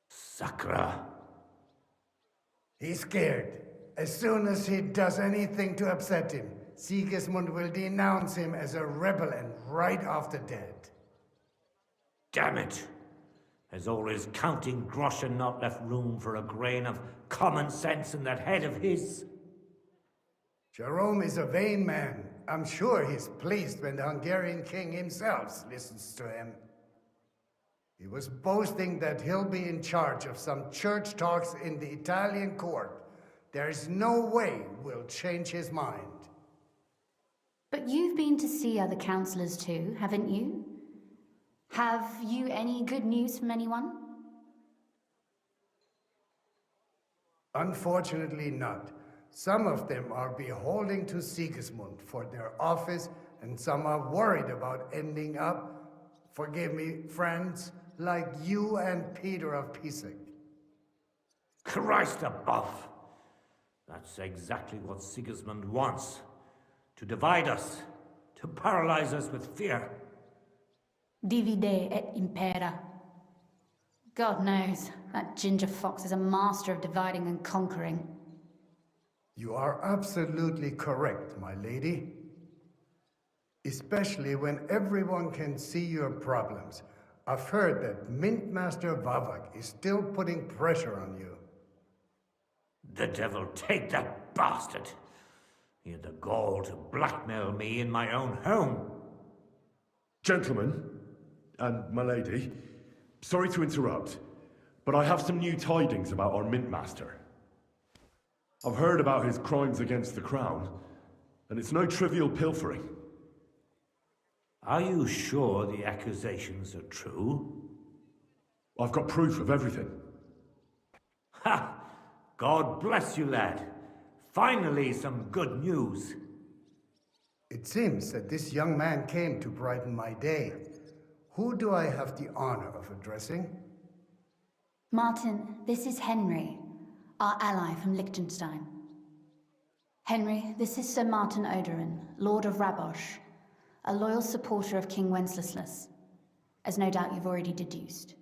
Sakra. He's scared. As soon as he does anything to upset him, Sigismund will denounce him as a rebel and right off the dead. Damn it! Has all his counting groschen not left room for a grain of common sense in that head of his? Jerome is a vain man. I'm sure he's pleased when the Hungarian king himself listens to him. He was boasting that he'll be in charge of some church talks in the Italian court. There is no way we'll change his mind. But you've been to see other councillors too, haven't you? Have you any good news from anyone? Unfortunately not. Some of them are beholding to Sigismund for their office, and some are worried about ending up, forgive me, friends, like you and Peter of Pisek. Christ above! That's exactly what Sigismund wants. To divide us, to paralyze us with fear. Divide et impera. God knows, that ginger fox is a master of dividing and conquering. You are absolutely correct, my lady. Especially when everyone can see your problems. I've heard that Mint Master Vavak is still putting pressure on you. The devil take that bastard! He had the gall to blackmail me in my own home. Gentlemen, and my lady, sorry to interrupt, but I have some new tidings about our Mint Master. I've heard about his crimes against the crown, and it's no trivial pilfering. Are you sure the accusations are true? I've got proof of everything. Ha! God bless you, lad. Finally, some good news. It seems that this young man came to brighten my day. Who do I have the honor of addressing? Martin, this is Henry, our ally from Liechtenstein. Henry, this is Sir Martin Odorin, Lord of Rabosh, a loyal supporter of King Wenceslas, as no doubt you've already deduced.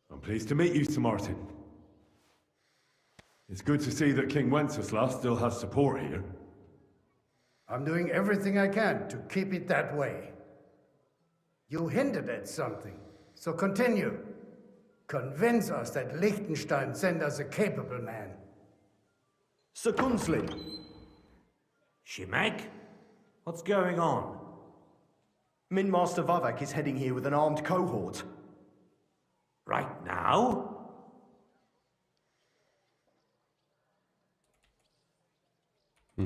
I'm pleased to meet you, Sir Martin. It's good to see that King Wenceslas still has support here. I'm doing everything I can to keep it that way. You hinted at something, so continue. Convince us that Liechtenstein sent us a capable man. Sir Kunslin! Shimek? What's going on? Min Master Vavak is heading here with an armed cohort. Right now?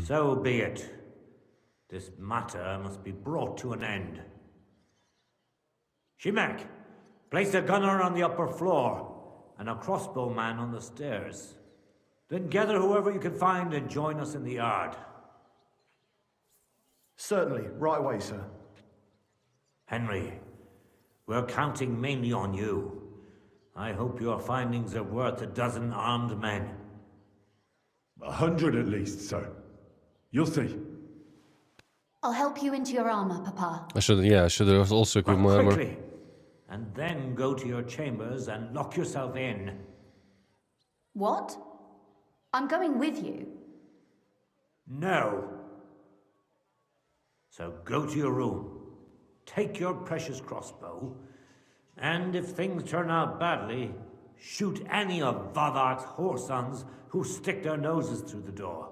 So be it. This matter must be brought to an end. Shimek, place a gunner on the upper floor and a crossbowman on the stairs. Then gather whoever you can find and join us in the yard. Certainly, right away, sir. Henry, we're counting mainly on you. I hope your findings are worth 12 armed men. 100 at least, sir. You'll see. I'll help you into your armor, Papa. I should have also equipped my armor. Quickly, and then go to your chambers and lock yourself in. What? I'm going with you. No. So go to your room, take your precious crossbow, and if things turn out badly, shoot any of Vavak's whoresons who stick their noses through the door.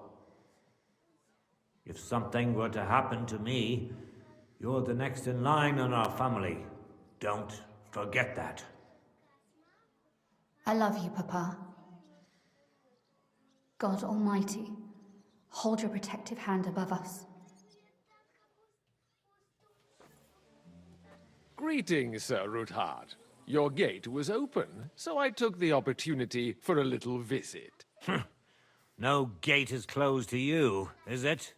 If something were to happen to me, you're the next in line in our family. Don't forget that. I love you, Papa. God Almighty, hold your protective hand above us. Greetings, Sir Ruthard. Your gate was open, so I took the opportunity for a little visit. No gate is closed to you, is it?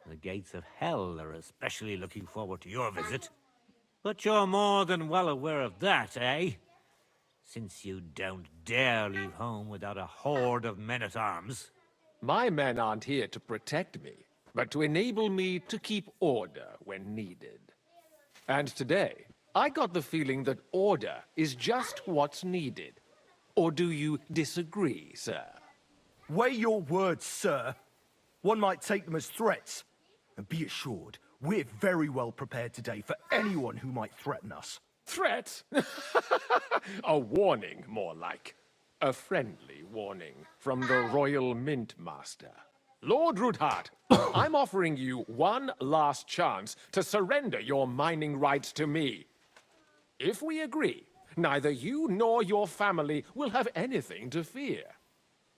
The gates of hell are especially looking forward to your visit. But you're more than well aware of that, eh? Since you don't dare leave home without a horde of men-at-arms. My men aren't here to protect me, but to enable me to keep order when needed. And today, I got the feeling that order is just what's needed. Or do you disagree, sir? Weigh your words, sir. One might take them as threats. And be assured, we're very well prepared today for anyone who might threaten us. Threat? A warning, more like. A friendly warning from the Royal Mint Master. Lord Ruthard, I'm offering you one last chance to surrender your mining rights to me. If we agree, neither you nor your family will have anything to fear.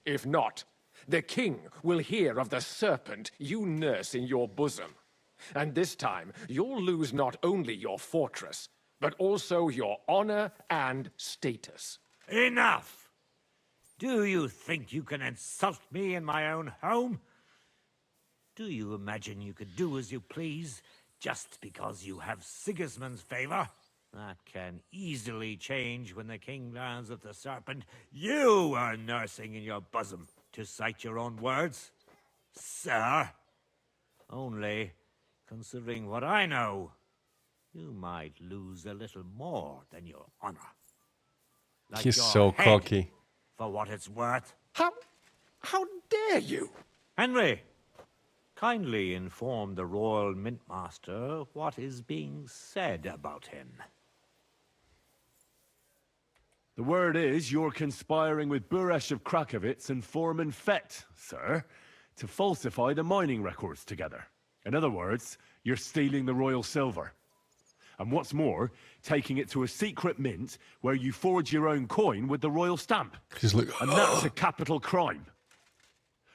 If not, the king will hear of the serpent you nurse in your bosom. And this time, you'll lose not only your fortress, but also your honor and status. Enough! Do you think you can insult me in my own home? Do you imagine you could do as you please, just because you have Sigismund's favor? That can easily change when the king learns of the serpent you are nursing in your bosom, to cite your own words. Sir, only, considering what I know, you might lose a little more than your honor. Like He's your so head, cocky. for what it's worth. How dare you? Henry, kindly inform the Royal Mint Master what is being said about him. The word is you're conspiring with Buresh of Krakowitz and Foreman Fett, sir, to falsify the mining records together. In other words, you're stealing the royal silver. And what's more, taking it to a secret mint where you forge your own coin with the royal stamp. He's like, and that's a capital crime.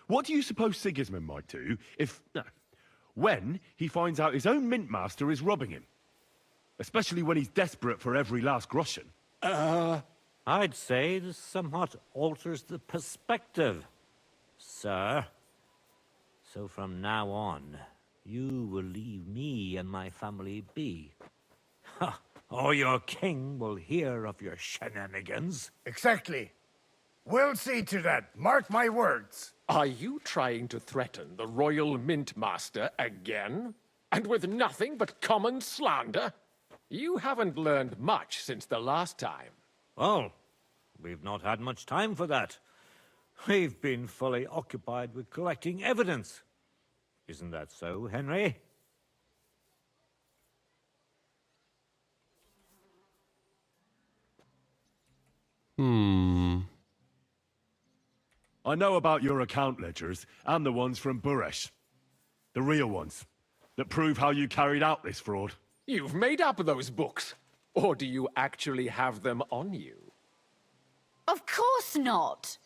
What do you suppose Sigismund might do if... when he finds out his own mint master is robbing him? Especially when he's desperate for every last groschen. I'd say this somewhat alters the perspective, sir. So from now on, you will leave me and my family be. Or your king will hear of your shenanigans. Exactly. We'll see to that. Mark my words. Are you trying to threaten the Royal Mint Master again? And with nothing but common slander? You haven't learned much since the last time. Well, we've not had much time for that. We've been fully occupied with collecting evidence. Isn't that so, Henry? I know about your account ledgers and the ones from Buresh. The real ones, that prove how you carried out this fraud. You've made up those books. Or do you actually have them on you? Of course not.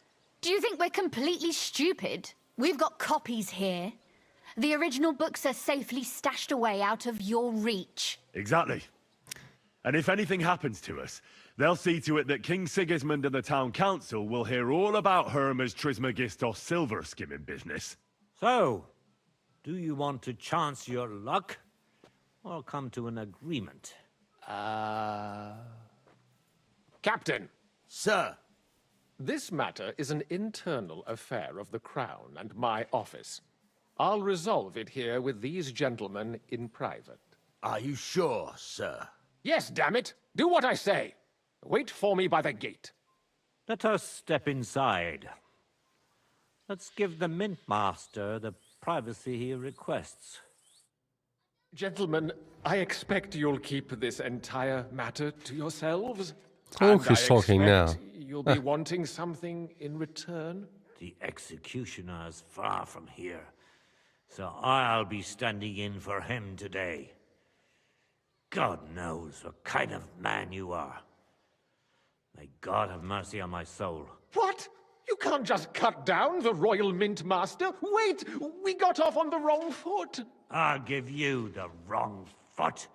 Do you think we're completely stupid? We've got copies here. The original books are safely stashed away out of your reach. Exactly. And if anything happens to us, they'll see to it that King Sigismund and the town council will hear all about Hermes Trismegistos silver skimming business. So, do you want to chance your luck? Or come to an agreement? Captain! Sir! This matter is an internal affair of the Crown and my office. I'll resolve it here with these gentlemen in private. Are you sure, sir? Yes, damn it! Do what I say! Wait for me by the gate. Let us step inside. Let's give the Mint Master the privacy he requests. Gentlemen, I expect you'll keep this entire matter to yourselves. Oh, And he's I talking now. expect you'll be wanting something in return. The executioner is far from here, so I'll be standing in for him today. God knows what kind of man you are. May God have mercy on my soul. What? You can't just cut down the Royal Mint Master. Wait! We got off on the wrong foot. I'll give you the wrong foot.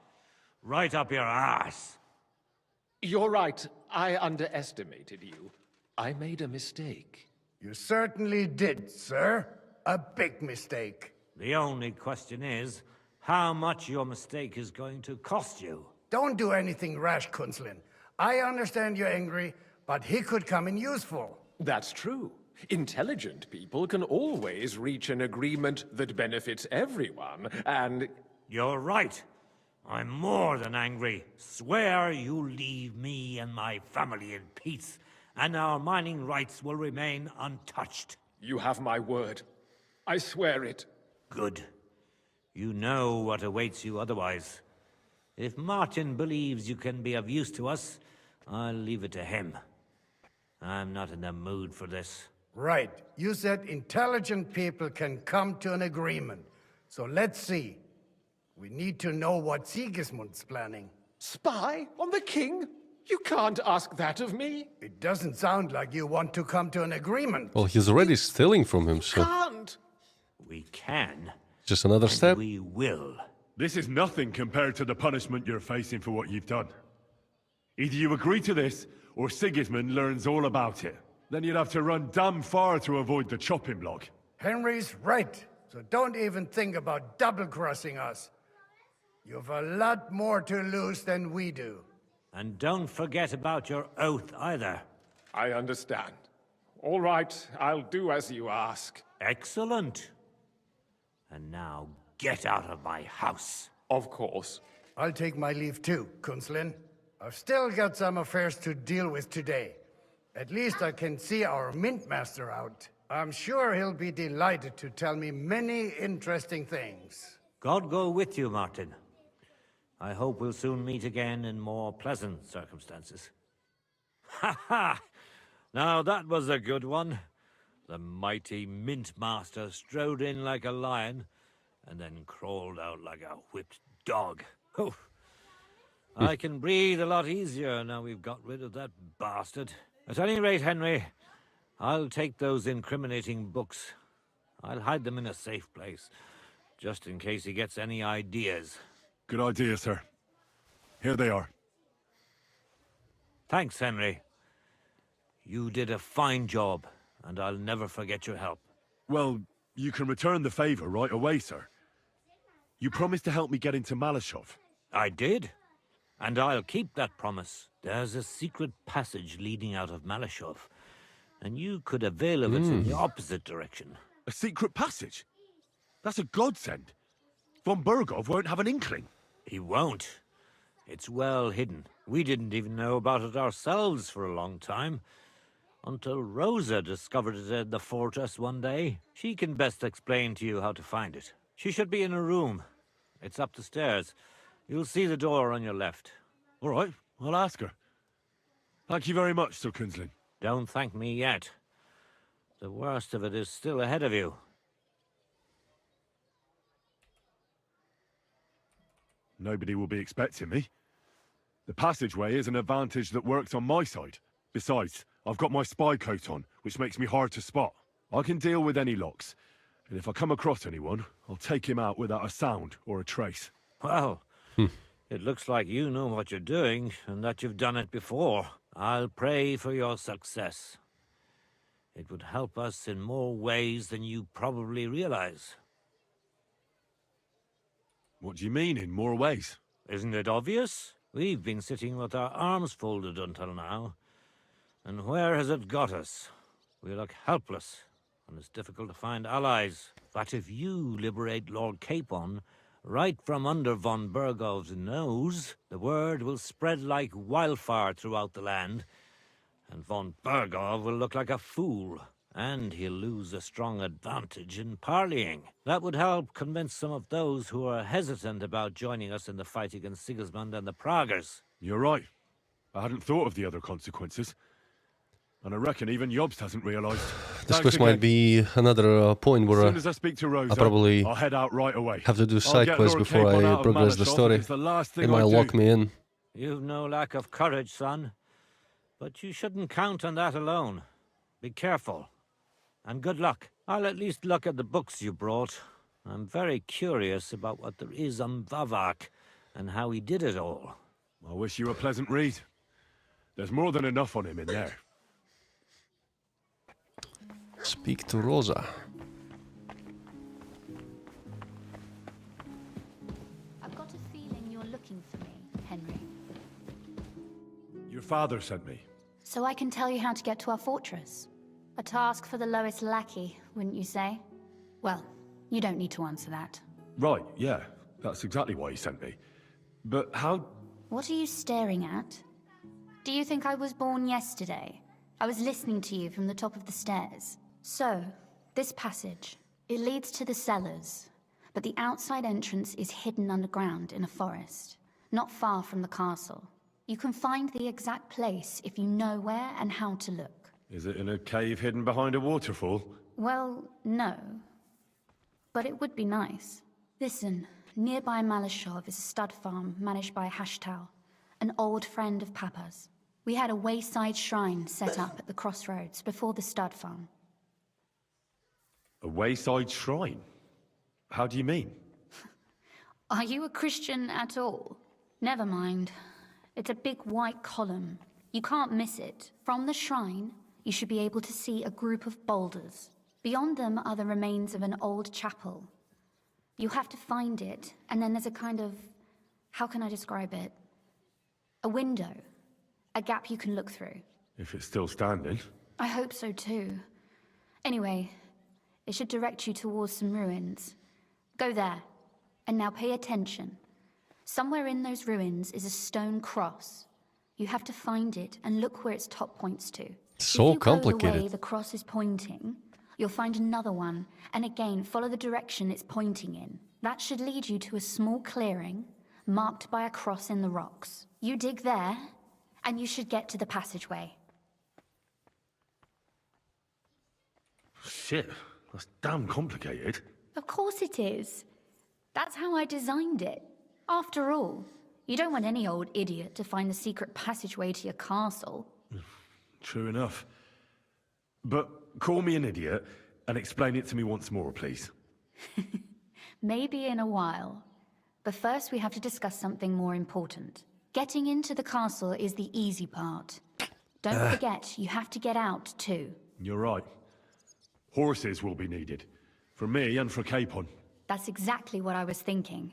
Right up your ass. You're right. I underestimated you. I made a mistake. You certainly did, sir. A big mistake. The only question is, how much your mistake is going to cost you. Don't do anything rash, Kunslin. I understand you're angry, but he could come in useful. That's true. Intelligent people can always reach an agreement that benefits everyone, and... You're right. I'm more than angry. Swear you leave me and my family in peace, and our mining rights will remain untouched. You have my word. I swear it. Good. You know what awaits you otherwise. If Martin believes you can be of use to us, I'll leave it to him. I'm not in the mood for this. Right. You said intelligent people can come to an agreement. So let's see. We need to know what Sigismund's planning. Spy on the king? You can't ask that of me. It doesn't sound like you want to come to an agreement. Well, he's already stealing from him, so... Can't. We can. Just another step? We will. This is nothing compared to the punishment you're facing for what you've done. Either you agree to this, or Sigismund learns all about it. Then you'd have to run damn far to avoid the chopping block. Henry's right. So don't even think about double-crossing us. You've a lot more to lose than we do. And don't forget about your oath either. I understand. All right, I'll do as you ask. Excellent. And now get out of my house. Of course. I'll take my leave too, Kunslin. I've still got some affairs to deal with today. At least I can see our mint master out. I'm sure he'll be delighted to tell me many interesting things. God go with you, Martin. I hope we'll soon meet again in more pleasant circumstances. Ha ha! Now that was a good one. The mighty mint master strode in like a lion, and then crawled out like a whipped dog. Oh, I can breathe a lot easier now we've got rid of that bastard. At any rate, Henry, I'll take those incriminating books. I'll hide them in a safe place, just in case he gets any ideas. Good idea, sir. Here they are. Thanks, Henry. You did a fine job, and I'll never forget your help. Well, you can return the favor right away, sir. You promised to help me get into Malashov. I did, and I'll keep that promise. There's a secret passage leading out of Malashov, and you could avail of it in the opposite direction. A secret passage? That's a godsend. Von Burgov won't have an inkling. He won't. It's well hidden. We didn't even know about it ourselves for a long time. Until Rosa discovered it in the fortress one day. She can best explain to you how to find it. She should be in a room. It's up the stairs. You'll see the door on your left. All right, I'll ask her. Thank you very much, Sir Kunslin. Don't thank me yet. The worst of it is still ahead of you. Nobody will be expecting me. The passageway is an advantage that works on my side. Besides, I've got my spy coat on, which makes me hard to spot. I can deal with any locks. And if I come across anyone, I'll take him out without a sound or a trace. Well, it looks like you know what you're doing, and that you've done it before. I'll pray for your success. It would help us in more ways than you probably realize. What do you mean, in more ways? Isn't it obvious? We've been sitting with our arms folded until now. And where has it got us? We look helpless, and it's difficult to find allies. But if you liberate Lord Capon, right from under von Burgov's nose, the word will spread like wildfire throughout the land, and von Burgov will look like a fool, and he'll lose a strong advantage in parleying. That would help convince some of those who are hesitant about joining us in the fight against Sigismund and the Praguers. You're right. I hadn't thought of the other consequences. And I reckon even Jobst hasn't realised. This quest might be another point where as soon as I speak to Rosa, probably I'll head out right away. have to do side quests before I progress the story. It might lock me in. You've no lack of courage, son. But you shouldn't count on that alone. Be careful. And good luck. I'll at least look at the books you brought. I'm very curious about what there is on Vavak and how he did it all. I wish you a pleasant read. There's more than enough on him in there. Speak to Rosa. I've got a feeling you're looking for me, Henry. Your father sent me. So I can tell you how to get to our fortress. A task for the lowest lackey, wouldn't you say? Well, you don't need to answer that. Right, yeah. That's exactly why he sent me. But how... What are you staring at? Do you think I was born yesterday? I was listening to you from the top of the stairs. So, this passage, it leads to the cellars, but the outside entrance is hidden underground in a forest, not far from the castle. You can find the exact place if you know where and how to look. Is it in a cave hidden behind a waterfall? Well, no. But it would be nice. Listen, nearby Malashov is a stud farm managed by Hashtal, an old friend of Papa's. We had a wayside shrine set up at the crossroads before the stud farm. A wayside shrine? How do you mean? Are you a Christian at all? Never mind. It's a big white column. You can't miss it. From the shrine, you should be able to see a group of boulders. Beyond them are the remains of an old chapel. You have to find it, and then there's a kind of... how can I describe it? A window. A gap you can look through. If it's still standing. I hope so too. Anyway, it should direct you towards some ruins. Go there. And now pay attention. Somewhere in those ruins is a stone cross. You have to find it and look where its top points to. So if you complicated. go the way the cross is pointing, you'll find another one, and again follow the direction it's pointing in. That should lead you to a small clearing marked by a cross in the rocks. You dig there, and you should get to the passageway. Shit, that's damn complicated. Of course it is. That's how I designed it. After all, you don't want any old idiot to find the secret passageway to your castle. True enough. But call me an idiot and explain it to me once more, please. Maybe in a while. But first we have to discuss something more important. Getting into the castle is the easy part. Don't forget, you have to get out too. You're right. Horses will be needed. For me and for Capon. That's exactly what I was thinking.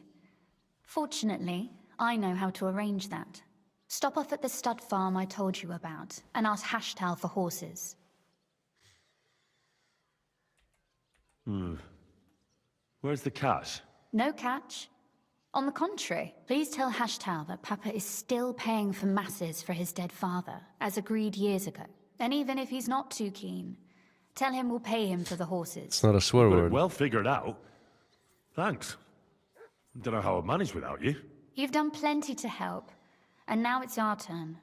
Fortunately, I know how to arrange that. Stop off at the stud farm I told you about, and ask Hashtal for horses. Where's the catch? No catch. On the contrary, please tell Hashtal that Papa is still paying for masses for his dead father, as agreed years ago. And even if he's not too keen, tell him we'll pay him for the horses. It's not a swear Got it word. well figured out. Thanks. Don't know how I'd manage without you. You've done plenty to help, and now it's our turn.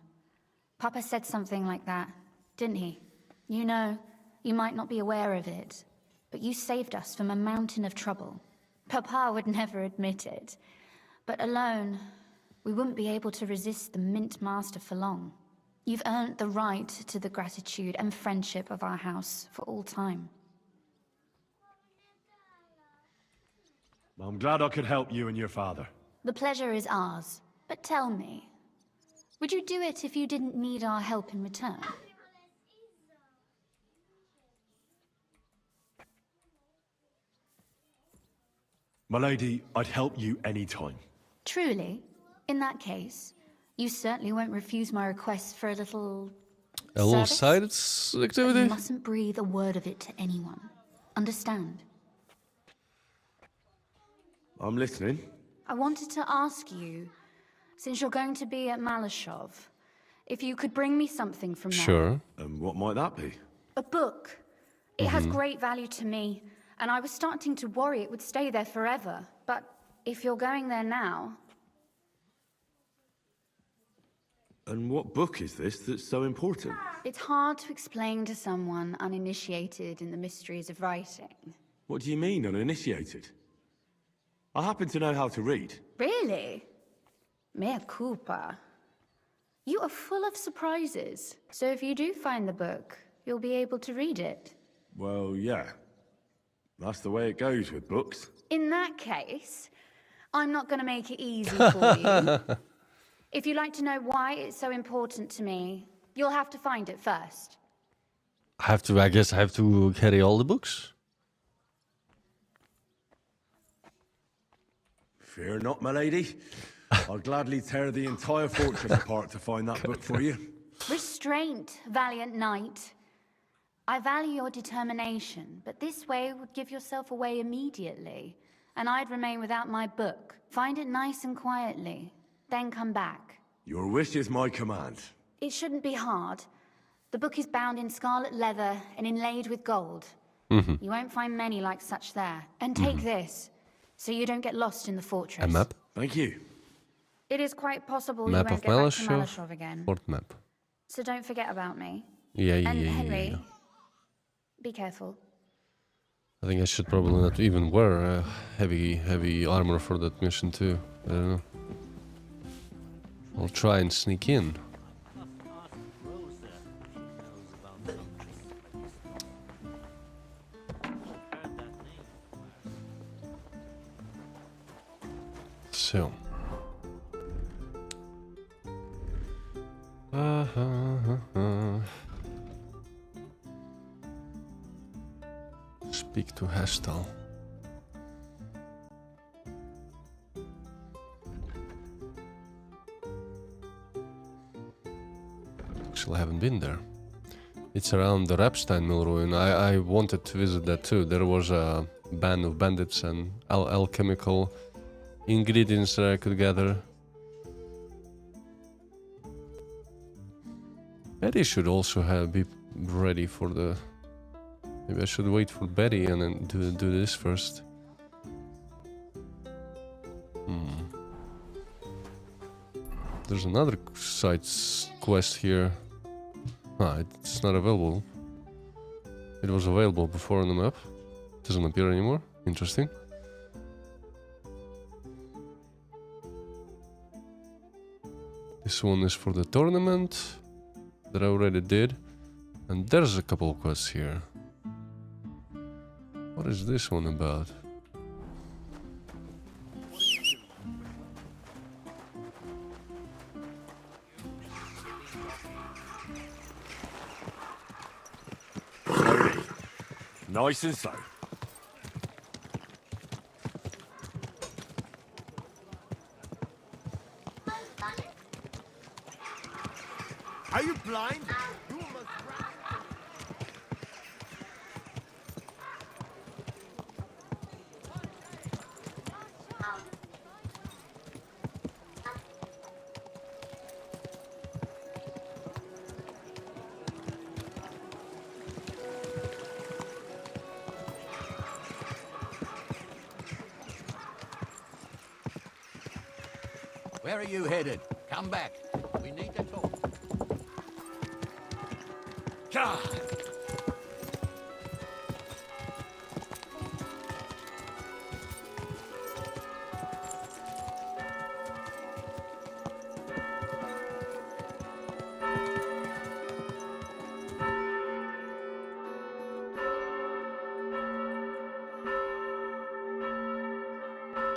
Papa said something like that, didn't he? You know, you might not be aware of it, but you saved us from a mountain of trouble. Papa would never admit it, but alone, we wouldn't be able to resist the Mint Master for long. You've earned the right to the gratitude and friendship of our house for all time. I'm glad I could help you and your father. The pleasure is ours, but tell me, would you do it if you didn't need our help in return? My lady, I'd help you anytime. Truly? In that case, you certainly won't refuse my request for a little... A little service? side But activity? you mustn't breathe a word of it to anyone. Understand? I'm listening. I wanted to ask you, since you're going to be at Malashov, if you could bring me something from there. Sure. And what might that be? A book. It has great value to me, and I was starting to worry it would stay there forever. But if you're going there now... And what book is this that's so important? It's hard to explain to someone uninitiated in the mysteries of writing. What do you mean, uninitiated? I happen to know how to read. Really? Mea culpa. You are full of surprises. So if you do find the book, you'll be able to read it. Well, yeah. That's the way it goes with books. In that case, I'm not going to make it easy for you. If you'd like to know why it's so important to me, you'll have to find it first. I guess I have to carry all the books. Fear not, my lady. I'll gladly tear the entire fortress apart to find that book for you. Restraint, valiant knight. I value your determination, but this way would give yourself away immediately, and I'd remain without my book. Find it nice and quietly. then come back. Your wish is my command. It shouldn't be hard. The book is bound in scarlet leather and inlaid with gold. You won't find many like such there. And take this, so you don't get lost in the fortress. A map? Thank you. It is quite possible Map you of won't get back to Malashov. Malashov again. Fort map. So don't forget about me. Yeah. And Henry, be careful. I think I should probably not even wear heavy armor for that mission too. I don't know. I'll try and sneak in. So. Speak to Hestal. Actually, I haven't been there. It's around the Rapstein mill ruin. I wanted to visit that too. There was a band of bandits and alchemical ingredients that I could gather. Betty should also be ready for the... Maybe I should wait for Betty and then do this first. There's another side quest here. It's not available. It was available before on the map. Doesn't appear anymore. Interesting. This one is for the tournament that I already did. And there's a couple of quests here. What is this one about? Nice and slow. Are you blind? Where are you headed? Come back. We need to talk. God.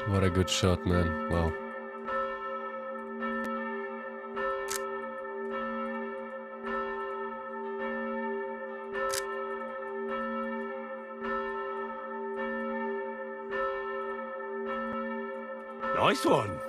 What a good shot, man. Wow. Nice one.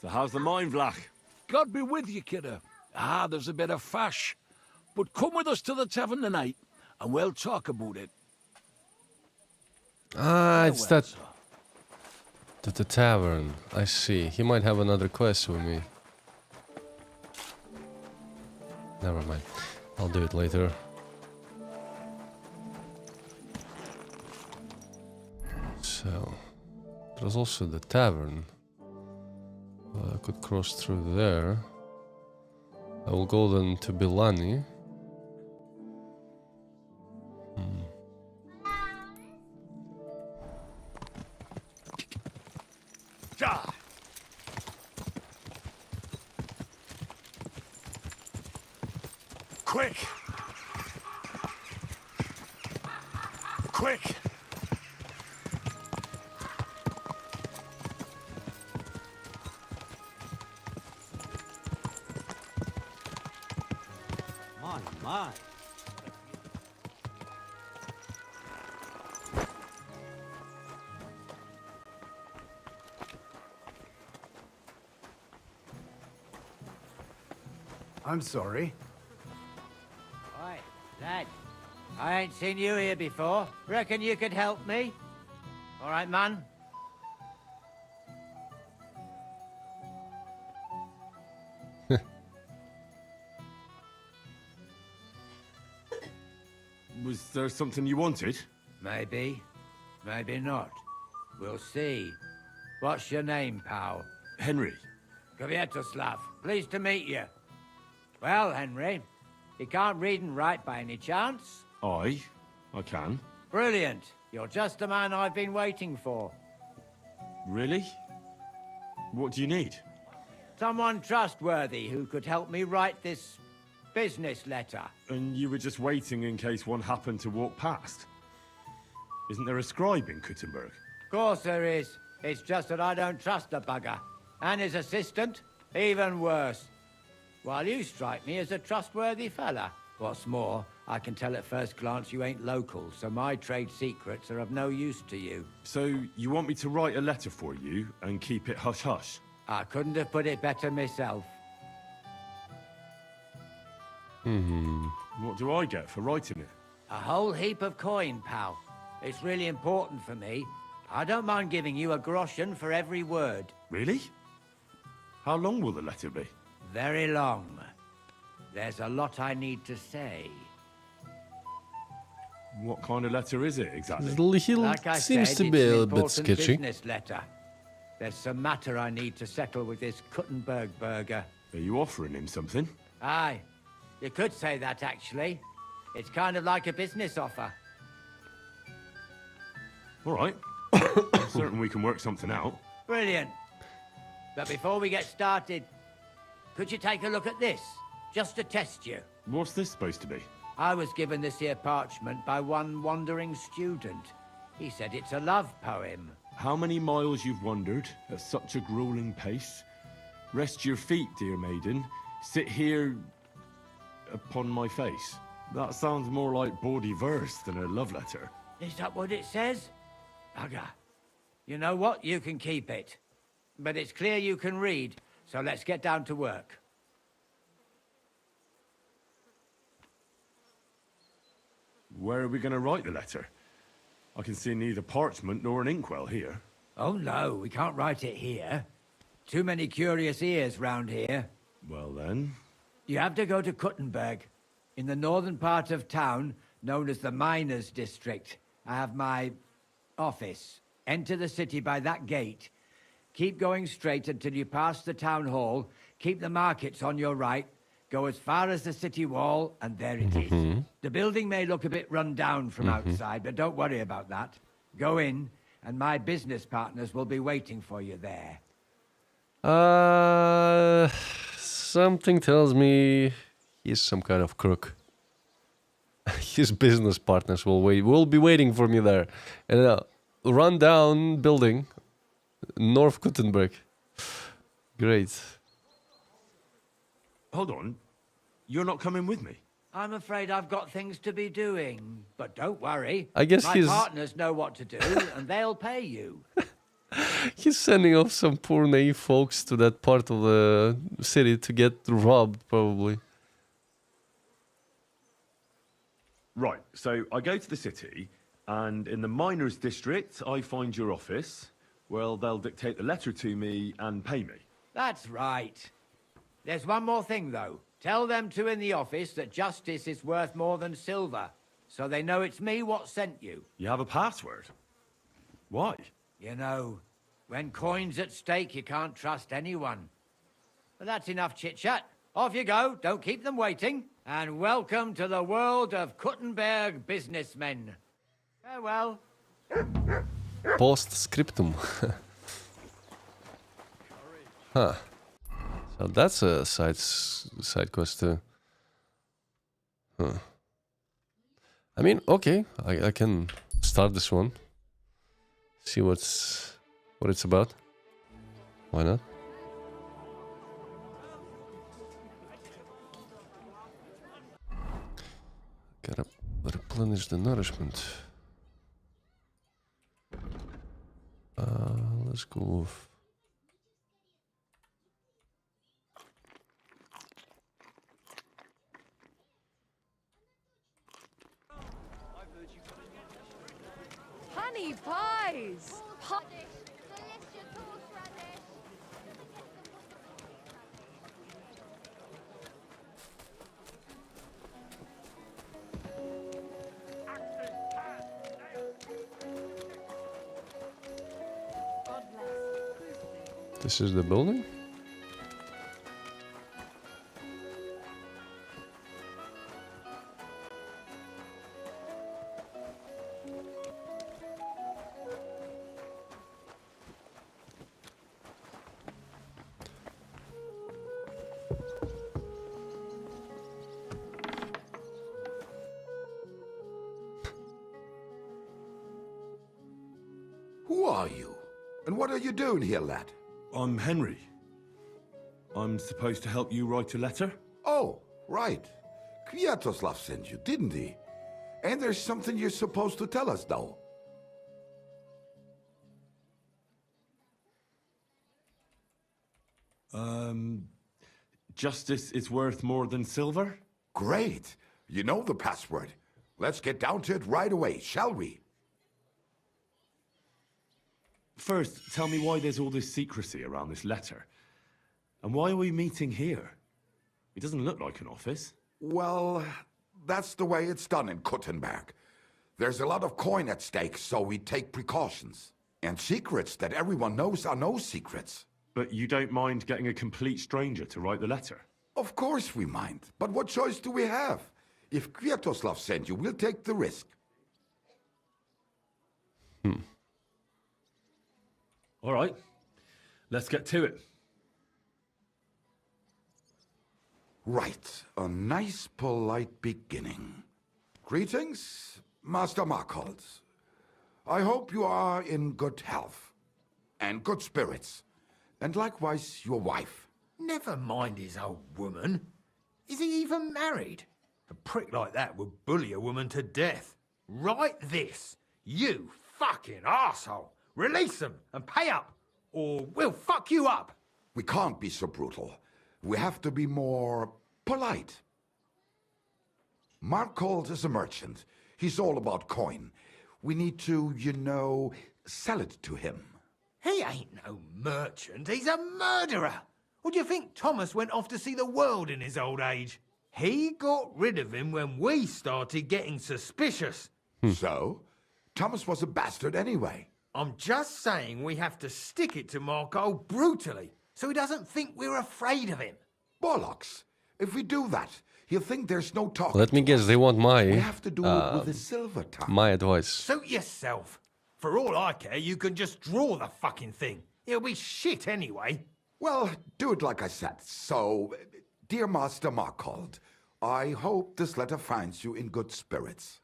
So how's the mine, Vlach? God be with you, kiddo. There's a bit of fash. But come with us to the tavern tonight, and we'll talk about it. It's that... The tavern. I see. He might have another quest with me. Never mind. I'll do it later. So... There's also the tavern. I could cross through there. I will go then to Bilani. Quick! Quick! Aye. I'm sorry. Oi, lad. I ain't seen you here before. Reckon you could help me? All right, man. Was there something you wanted? Maybe. Maybe not. We'll see. What's your name, pal? Henry. Kvietoslav. Pleased to meet you. Well, Henry, you can't read and write by any chance? I can. Brilliant. You're just the man I've been waiting for. Really? What do you need? Someone trustworthy who could help me write this business letter. And you were just waiting in case one happened to walk past? Isn't there a scribe in Kuttenberg? Of course there is. It's just that I don't trust the bugger. And his assistant, even worse. While you strike me as a trustworthy fella. What's more, I can tell at first glance you ain't local, so my trade secrets are of no use to you. So, you want me to write a letter for you and keep it hush-hush? I couldn't have put it better myself. What do I get for writing it? A whole heap of coin, pal. It's really important for me. I don't mind giving you a groschen for every word. Really? How long will the letter be? Very long. There's a lot I need to say. What kind of letter is it, exactly? He Like I seems said, to it's be an a bit important sketchy. business letter. There's some matter I need to settle with this Kuttenberg burger. Are you offering him something? Aye. You could say that, actually. It's kind of like a business offer. All right. I'm certain we can work something out. Brilliant. But before we get started, could you take a look at this? Just to test you. What's this supposed to be? I was given this here parchment by one wandering student. He said it's a love poem. How many miles you've wandered at such a grueling pace? Rest your feet, dear maiden. Sit here upon my face. That sounds more like bawdy verse than a love letter. Is that what it says? Bugger. You know what? You can keep it. But it's clear you can read, so let's get down to work. Where are we going to write the letter? I can see neither parchment nor an inkwell here. Oh no, we can't write it here. Too many curious ears round here. Well then... You have to go to Kuttenberg, in the northern part of town, known as the Miners' District. I have my office. Enter the city by that gate. Keep going straight until you pass the town hall. Keep the markets on your right. Go as far as the city wall, and there it is. The building may look a bit run down from outside, but don't worry about that. Go in, and my business partners will be waiting for you there. Something tells me he's some kind of crook. His business partners will be waiting for me there. In a run-down building, North Kuttenberg. Great. Hold on. You're not coming with me? I'm afraid I've got things to be doing, but don't worry. I guess my he's- partners know what to do, and they'll pay you. He's sending off some poor naive folks to that part of the city to get robbed, probably. Right, so I go to the city, and in the Miners' District, I find your office. Well, they'll dictate the letter to me and pay me. That's right. There's one more thing, though. Tell them two in the office that justice is worth more than silver, so they know it's me what sent you. You have a password? Why? You know, when coin's at stake, you can't trust anyone. But that's enough chit-chat. Off you go, don't keep them waiting. And welcome to the world of Kuttenberg businessmen. Farewell. Post-scriptum. Huh. So that's a side quest too. Huh. I mean, okay, I can start this one. See what it's about. Why not? Gotta replenish the nourishment. Let's go. Honey pies! This is the building? Who are you? And what are you doing here, lad? I'm Henry. I'm supposed to help you write a letter? Oh, right. Kwiatoslav sent you, didn't he? And there's something you're supposed to tell us, though. Justice is worth more than silver? Great. You know the password. Let's get down to it right away, shall we? First, tell me why there's all this secrecy around this letter. And why are we meeting here? It doesn't look like an office. Well, that's the way it's done in Kuttenberg. There's a lot of coin at stake, so we take precautions. And secrets that everyone knows are no secrets. But you don't mind getting a complete stranger to write the letter? Of course we mind. But what choice do we have? If Kwiatoslav sent you, we'll take the risk. All right, let's get to it. Right, a nice polite beginning. Greetings, Master Markhold. I hope you are in good health and good spirits, and likewise your wife. Never mind his old woman. Is he even married? A prick like that would bully a woman to death. Write this. You fucking arsehole. Release them and pay up, or we'll fuck you up. We can't be so brutal. We have to be more polite. Markhold is a merchant. He's all about coin. We need to, you know, sell it to him. He ain't no merchant. He's a murderer. Or do you think Thomas went off to see the world in his old age? He got rid of him when we started getting suspicious. So? Thomas was a bastard anyway. I'm just saying we have to stick it to Markhold brutally, so he doesn't think we're afraid of him. Bollocks. If we do that, he'll think there's no talk. Let me guess, they want my... We have to do it with a silver tongue. My advice. Suit yourself. For all I care, you can just draw the fucking thing. It'll be shit anyway. Well, do it like I said. So, dear Master Markhold, I hope this letter finds you in good spirits.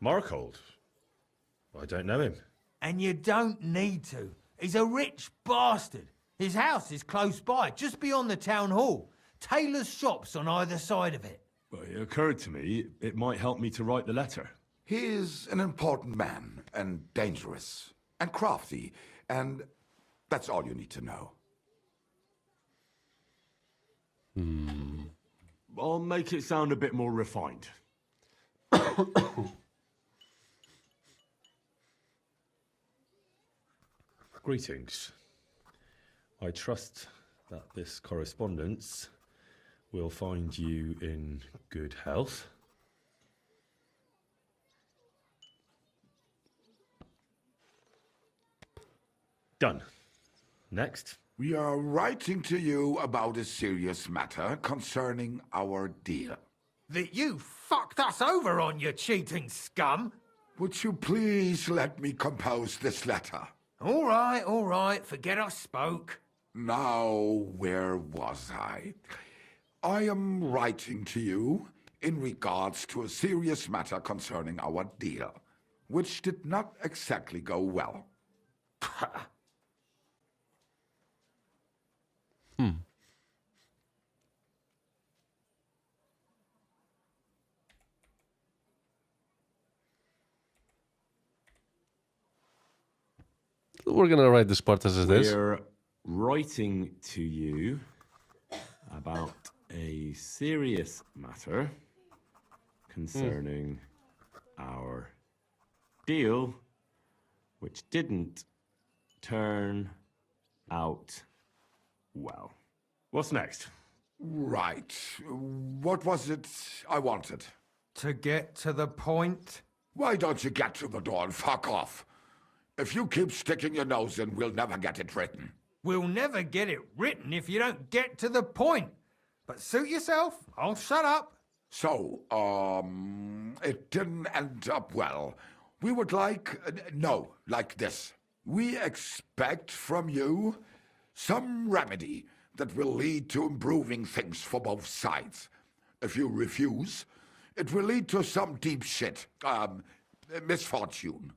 Markhold? I don't know him. And you don't need to. He's a rich bastard. His house is close by, just beyond the town hall. Tailor's shops on either side of it. Well, it occurred to me it might help me to write the letter. He is an important man, and dangerous, and crafty, and that's all you need to know. I'll make it sound a bit more refined. Greetings. I trust that this correspondence will find you in good health. Done. Next. We are writing to you about a serious matter concerning our deal. That you fucked us over on, you cheating scum! Would you please let me compose this letter? All right, forget I spoke. Now, where was I? I am writing to you in regards to a serious matter concerning our deal, which did not exactly go well. We're gonna write this part as it is. We're writing to you about a serious matter concerning our deal, which didn't turn out well. What's next? Right. What was it I wanted? To get to the point? Why don't you get to the door and fuck off? If you keep sticking your nose in, we'll never get it written. We'll never get it written if you don't get to the point. But suit yourself, I'll shut up. So, it didn't end up well. We would like, like this. We expect from you some remedy that will lead to improving things for both sides. If you refuse, it will lead to some deep shit, misfortune.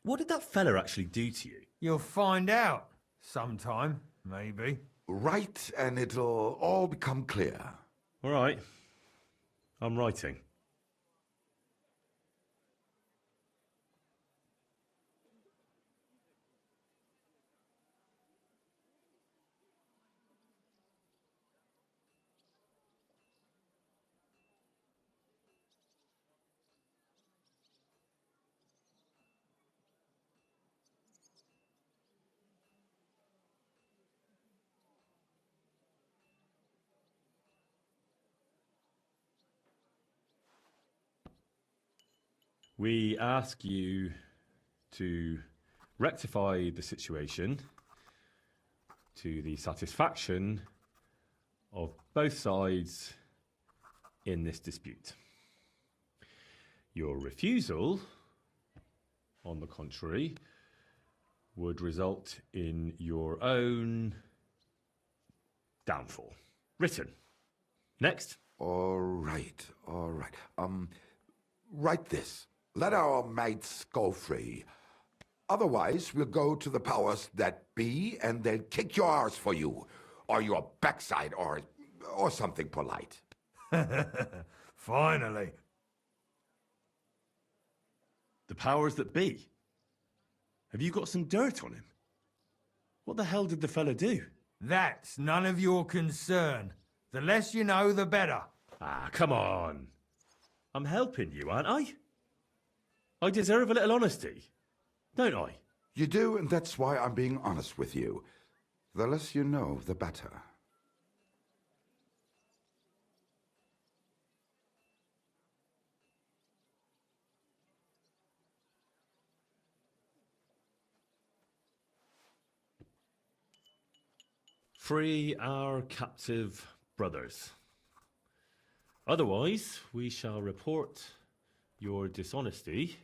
What did that fella actually do to you? You'll find out. Sometime, maybe. Write, and it'll all become clear. All right. I'm writing. We ask you to rectify the situation to the satisfaction of both sides in this dispute. Your refusal, on the contrary, would result in your own downfall. Written. Next. All right. Write this. Let our mates go free. Otherwise, we'll go to the powers that be, and they'll kick your arse for you, or your backside, or something polite. Finally. The powers that be? Have you got some dirt on him? What the hell did the fella do? That's none of your concern. The less you know, the better. Ah, come on. I'm helping you, aren't I? I deserve a little honesty, don't I? You do, and that's why I'm being honest with you. The less you know, the better. Free our captive brothers. Otherwise, we shall report your dishonesty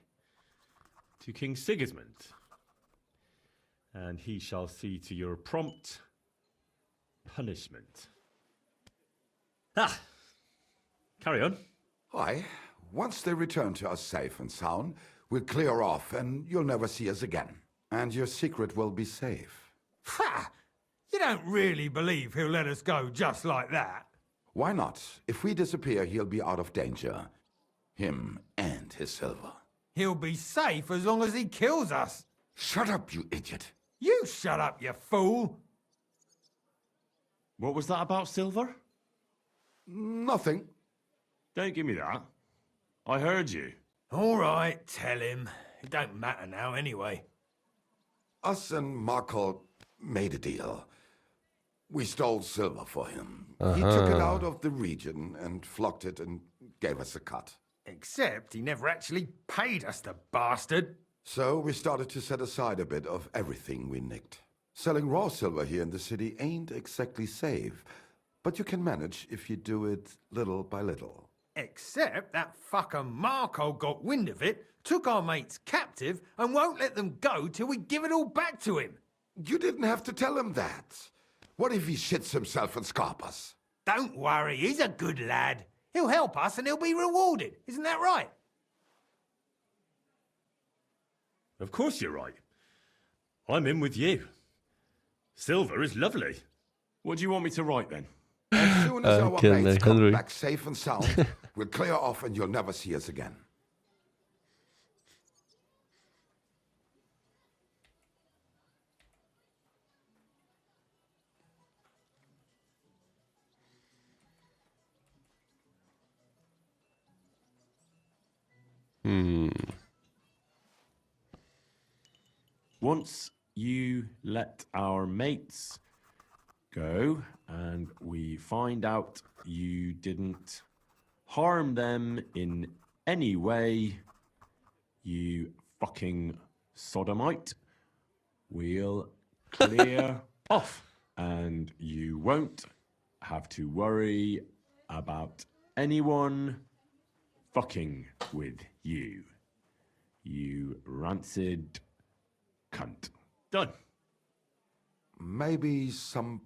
to King Sigismund, and he shall see to your prompt punishment. Ah! Carry on. Aye. Once they return to us safe and sound, we'll clear off, and you'll never see us again. And your secret will be safe. Ha! You don't really believe he'll let us go just like that? Why not? If we disappear, he'll be out of danger. Him and his silver. He'll be safe as long as he kills us. Shut up, you idiot. You shut up, you fool. What was that about silver? Nothing. Don't give me that. I heard you. All right, tell him. It don't matter now anyway. Us and Marco made a deal. We stole silver for him. He took it out of the region and flocked it and gave us a cut. Except he never actually paid us, the bastard. So we started to set aside a bit of everything we nicked. Selling raw silver here in the city ain't exactly safe, but you can manage if you do it little by little. Except that fucker Marco got wind of it, took our mates captive, and won't let them go till we give it all back to him. You didn't have to tell him that. What if he shits himself and Scarpas? Don't worry, he's a good lad. He'll help us and he'll be rewarded. Isn't that right? Of course you're right. I'm in with you. Silver is lovely. What do you want me to write then? As soon as our mates come Henry. back safe and sound, we'll clear off and you'll never see us again. Once you let our mates go and we find out you didn't harm them in any way, you fucking sodomite, we'll clear off and you won't have to worry about anyone fucking with you. You rancid cunt. Done. Maybe some...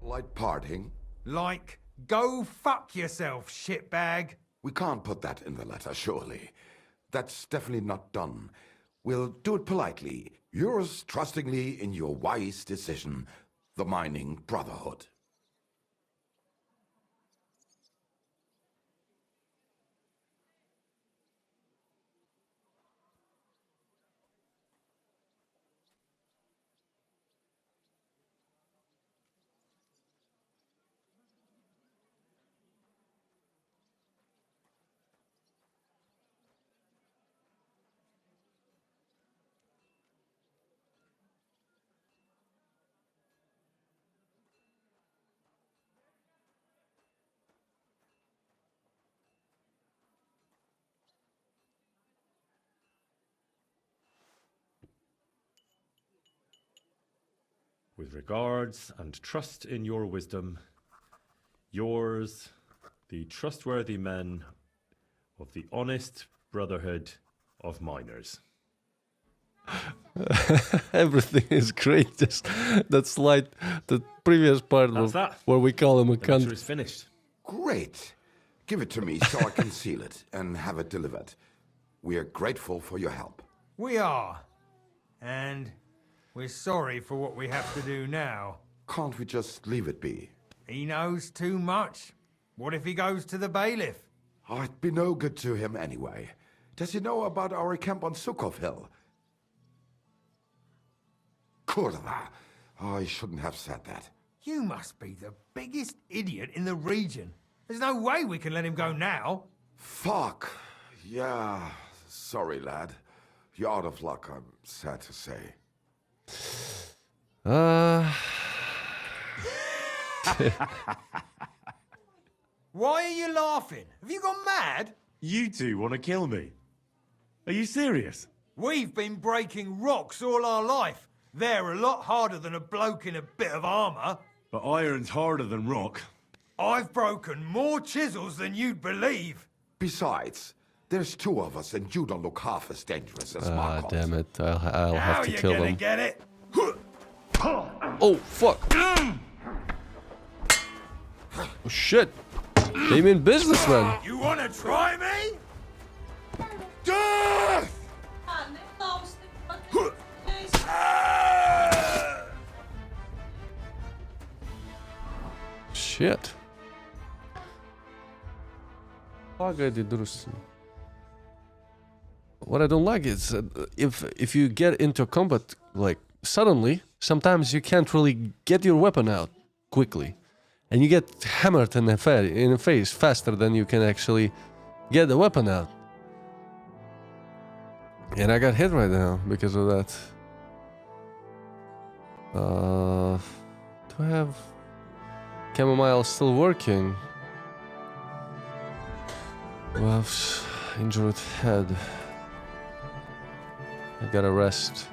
Like parting? Like, go fuck yourself, shitbag. We can't put that in the letter, surely. That's definitely not done. We'll do it politely. Yours trustingly in your wise decision, the Mining Brotherhood. With regards and trust in your wisdom, yours, the trustworthy men of the honest brotherhood of miners. Everything is great. Just that slide, the previous part That's that. where we call him a The cunt. letter is finished. Great. Give it to me so I can seal it and have it delivered. We're grateful for your help. We are. And we're sorry for what we have to do now. Can't we just leave it be? He knows too much. What if he goes to the bailiff? I'd be no good to him anyway. Does he know about our camp on Sukov Hill? Kurva. I shouldn't have said that. You must be the biggest idiot in the region. There's no way we can let him go now. Fuck. Yeah. Sorry, lad. You're out of luck, I'm sad to say. Why are you laughing? Have you gone mad? You two want to kill me? Are you serious? We've been breaking rocks all our life. They're a lot harder than a bloke in a bit of armour. But iron's harder than rock. I've broken more chisels than you'd believe. Besides, there's two of us and you don't look half as dangerous as Markov. Damn it. I'll have to kill them. Get it? Oh, fuck. Oh, shit. They mean businessman. You wanna try me? Death! Shit. What I don't like is if you get into combat like suddenly, sometimes you can't really get your weapon out quickly, and you get hammered in the face faster than you can actually get the weapon out. And I got hit right now because of that. Do I have chamomile still working? Gloves, injured head. I gotta rest.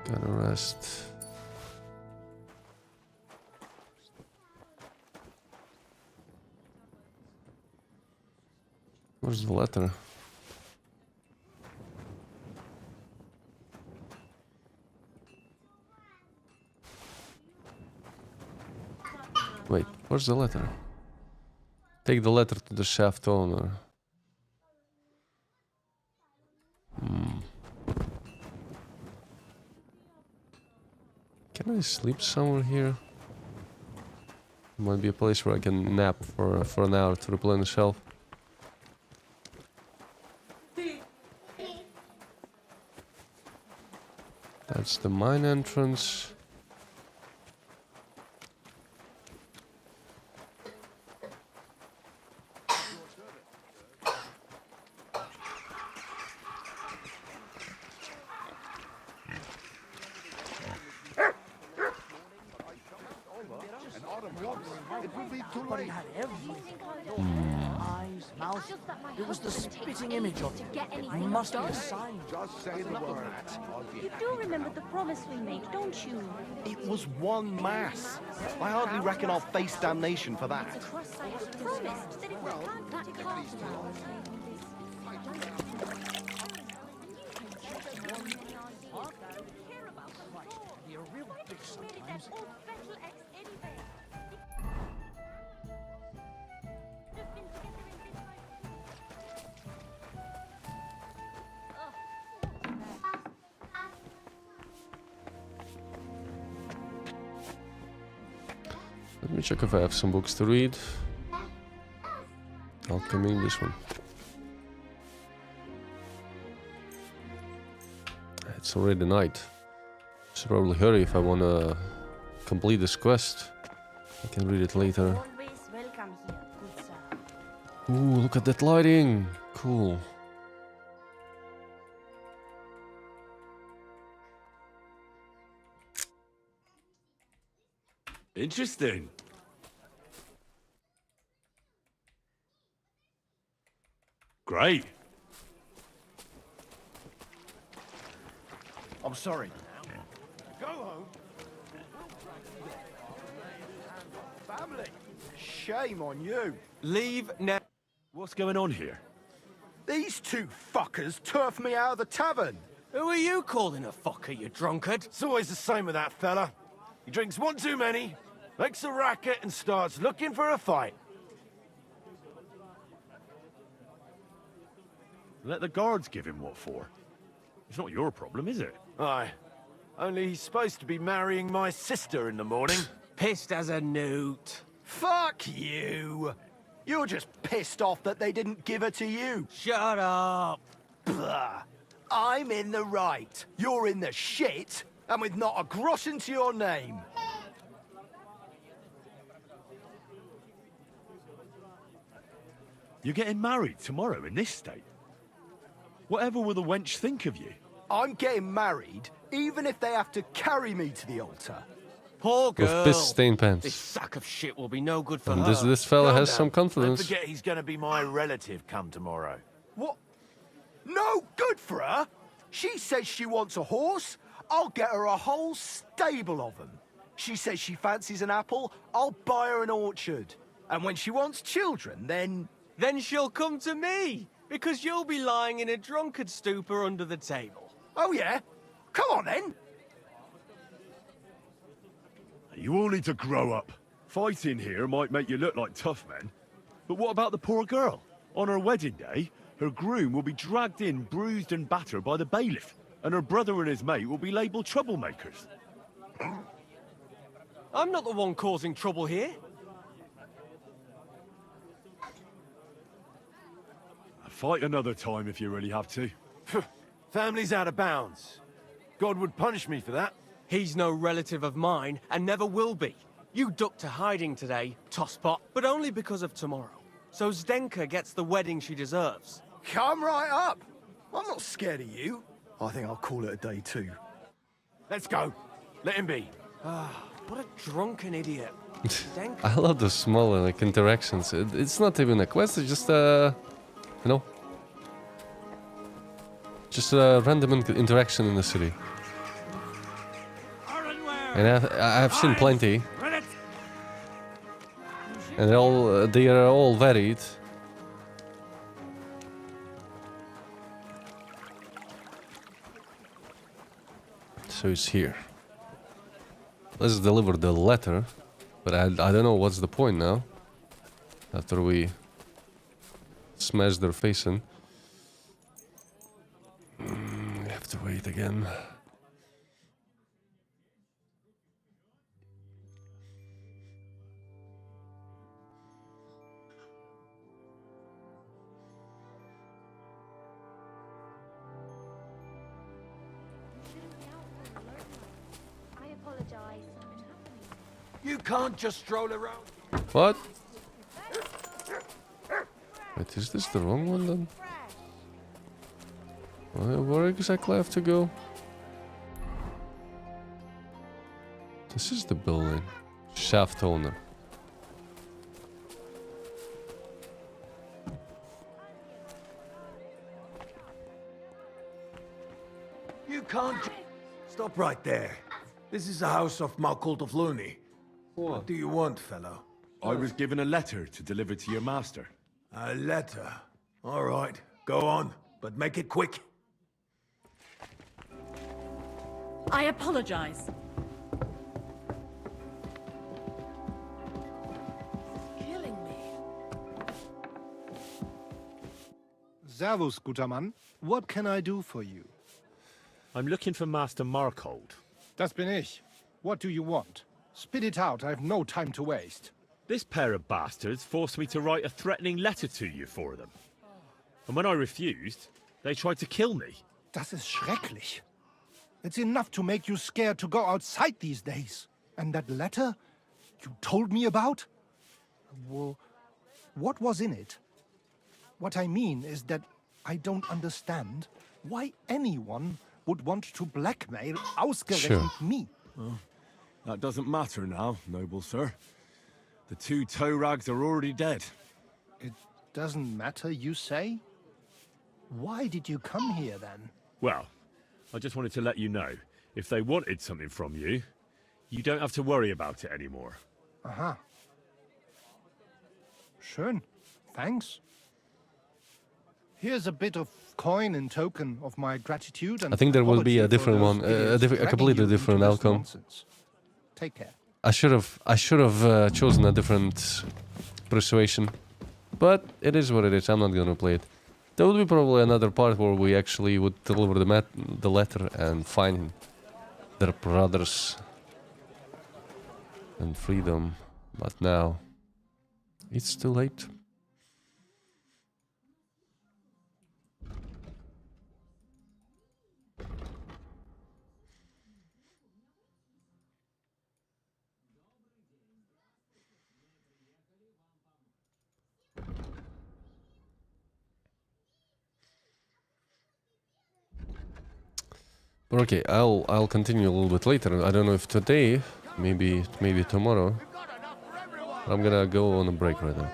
Gotta rest. Where's the letter? Wait, where's the letter? Take the letter to the shaft owner. Can I sleep somewhere here? Might be a place where I can nap for an hour to replenish health. That's the mine entrance. It was the spitting image of it. It must be a sign. Just say the word. You do remember the promise we made, don't you? It was one mass. I hardly reckon I'll face damnation for that. You promised that it would plant that castle. You're a real bitch sometimes. Let me check if I have some books to read. Alchemy, this one. It's already night. Should probably hurry if I want to complete this quest. I can read it later. Ooh, look at that lighting! Cool. Interesting. Great. I'm sorry. Go home. Family. Shame on you. Leave now. What's going on here? These two fuckers turfed me out of the tavern. Who are you calling a fucker, you drunkard? It's always the same with that fella. He drinks one too many, makes a racket, and starts looking for a fight. Let the guards give him what for. It's not your problem, is it? Aye. Only he's supposed to be marrying my sister in the morning. Pissed as a newt. Fuck you! You're just pissed off that they didn't give her to you. Shut up! Blah. I'm in the right. You're in the shit, and with not a groschen to your name. You're getting married tomorrow in this state. Whatever will the wench think of you? I'm getting married, even if they have to carry me to the altar. Poor girl. With piss stained pants. This sack of shit will be no good for And her. this fella has some confidence. Don't forget he's gonna be my relative come tomorrow. What? No good for her? She says she wants a horse. I'll get her a whole stable of them. She says she fancies an apple. I'll buy her an orchard. And when she wants children, then... Then she'll come to me, because you'll be lying in a drunkard stupor under the table. Oh, yeah? Come on, then. You all need to grow up. Fighting here might make you look like tough men. But what about the poor girl? On her wedding day, her groom will be dragged in, bruised and battered by the bailiff, and her brother and his mate will be labelled troublemakers. I'm not the one causing trouble here. Fight another time if you really have to. Family's out of bounds. God would punish me for that. He's no relative of mine, and never will be. You ducked to hiding today, tosspot, but only because of tomorrow. So Zdenka gets the wedding she deserves. Come right up. I'm not scared of you. I think I'll call it a day too. Let's go. Let him be. What a drunken idiot. I love the small like interactions. It's not even a quest. It's just you know, just a random interaction in the city. And I've seen plenty, and they are all varied. So it's here. Let's deliver the letter, but I don't know what's the point now. After we smash their face in, we have to wait again. You can't just stroll around. What? Wait, is this the wrong one then? Where exactly I have to go? This is the building. Shaft owner. You can't. Stop right there. This is the house of Malkult of Luni. What do you want, fellow? I was given a letter to deliver to your master. A letter. All right, go on, but make it quick. I apologize. Killing me. Servus, guter Mann. What can I do for you? I'm looking for Master Markhold. Das bin ich. What do you want? Spit it out, I have no time to waste. This pair of bastards forced me to write a threatening letter to you for them. And when I refused, they tried to kill me. Das ist schrecklich. It's enough to make you scared to go outside these days. And that letter you told me about? Well, what was in it? What I mean is that I don't understand why anyone would want to blackmail ausgerechnet me. Well, that doesn't matter now, noble sir. The two toe rags are already dead. It doesn't matter, you say? Why did you come here then? Well, I just wanted to let you know, if they wanted something from you, you don't have to worry about it anymore. Aha. Schön. Thanks. Here's a bit of coin in token of my gratitude and I think there will be a different one, a completely different outcome. Nonsense. Take care. I should have chosen a different persuasion, but it is what it is. I'm not gonna play it. There would be probably another part where we actually would deliver the letter and find their brothers and freedom, but now it's too late. But okay, I'll continue a little bit later. I don't know if today, maybe tomorrow. I'm gonna go on a break right now.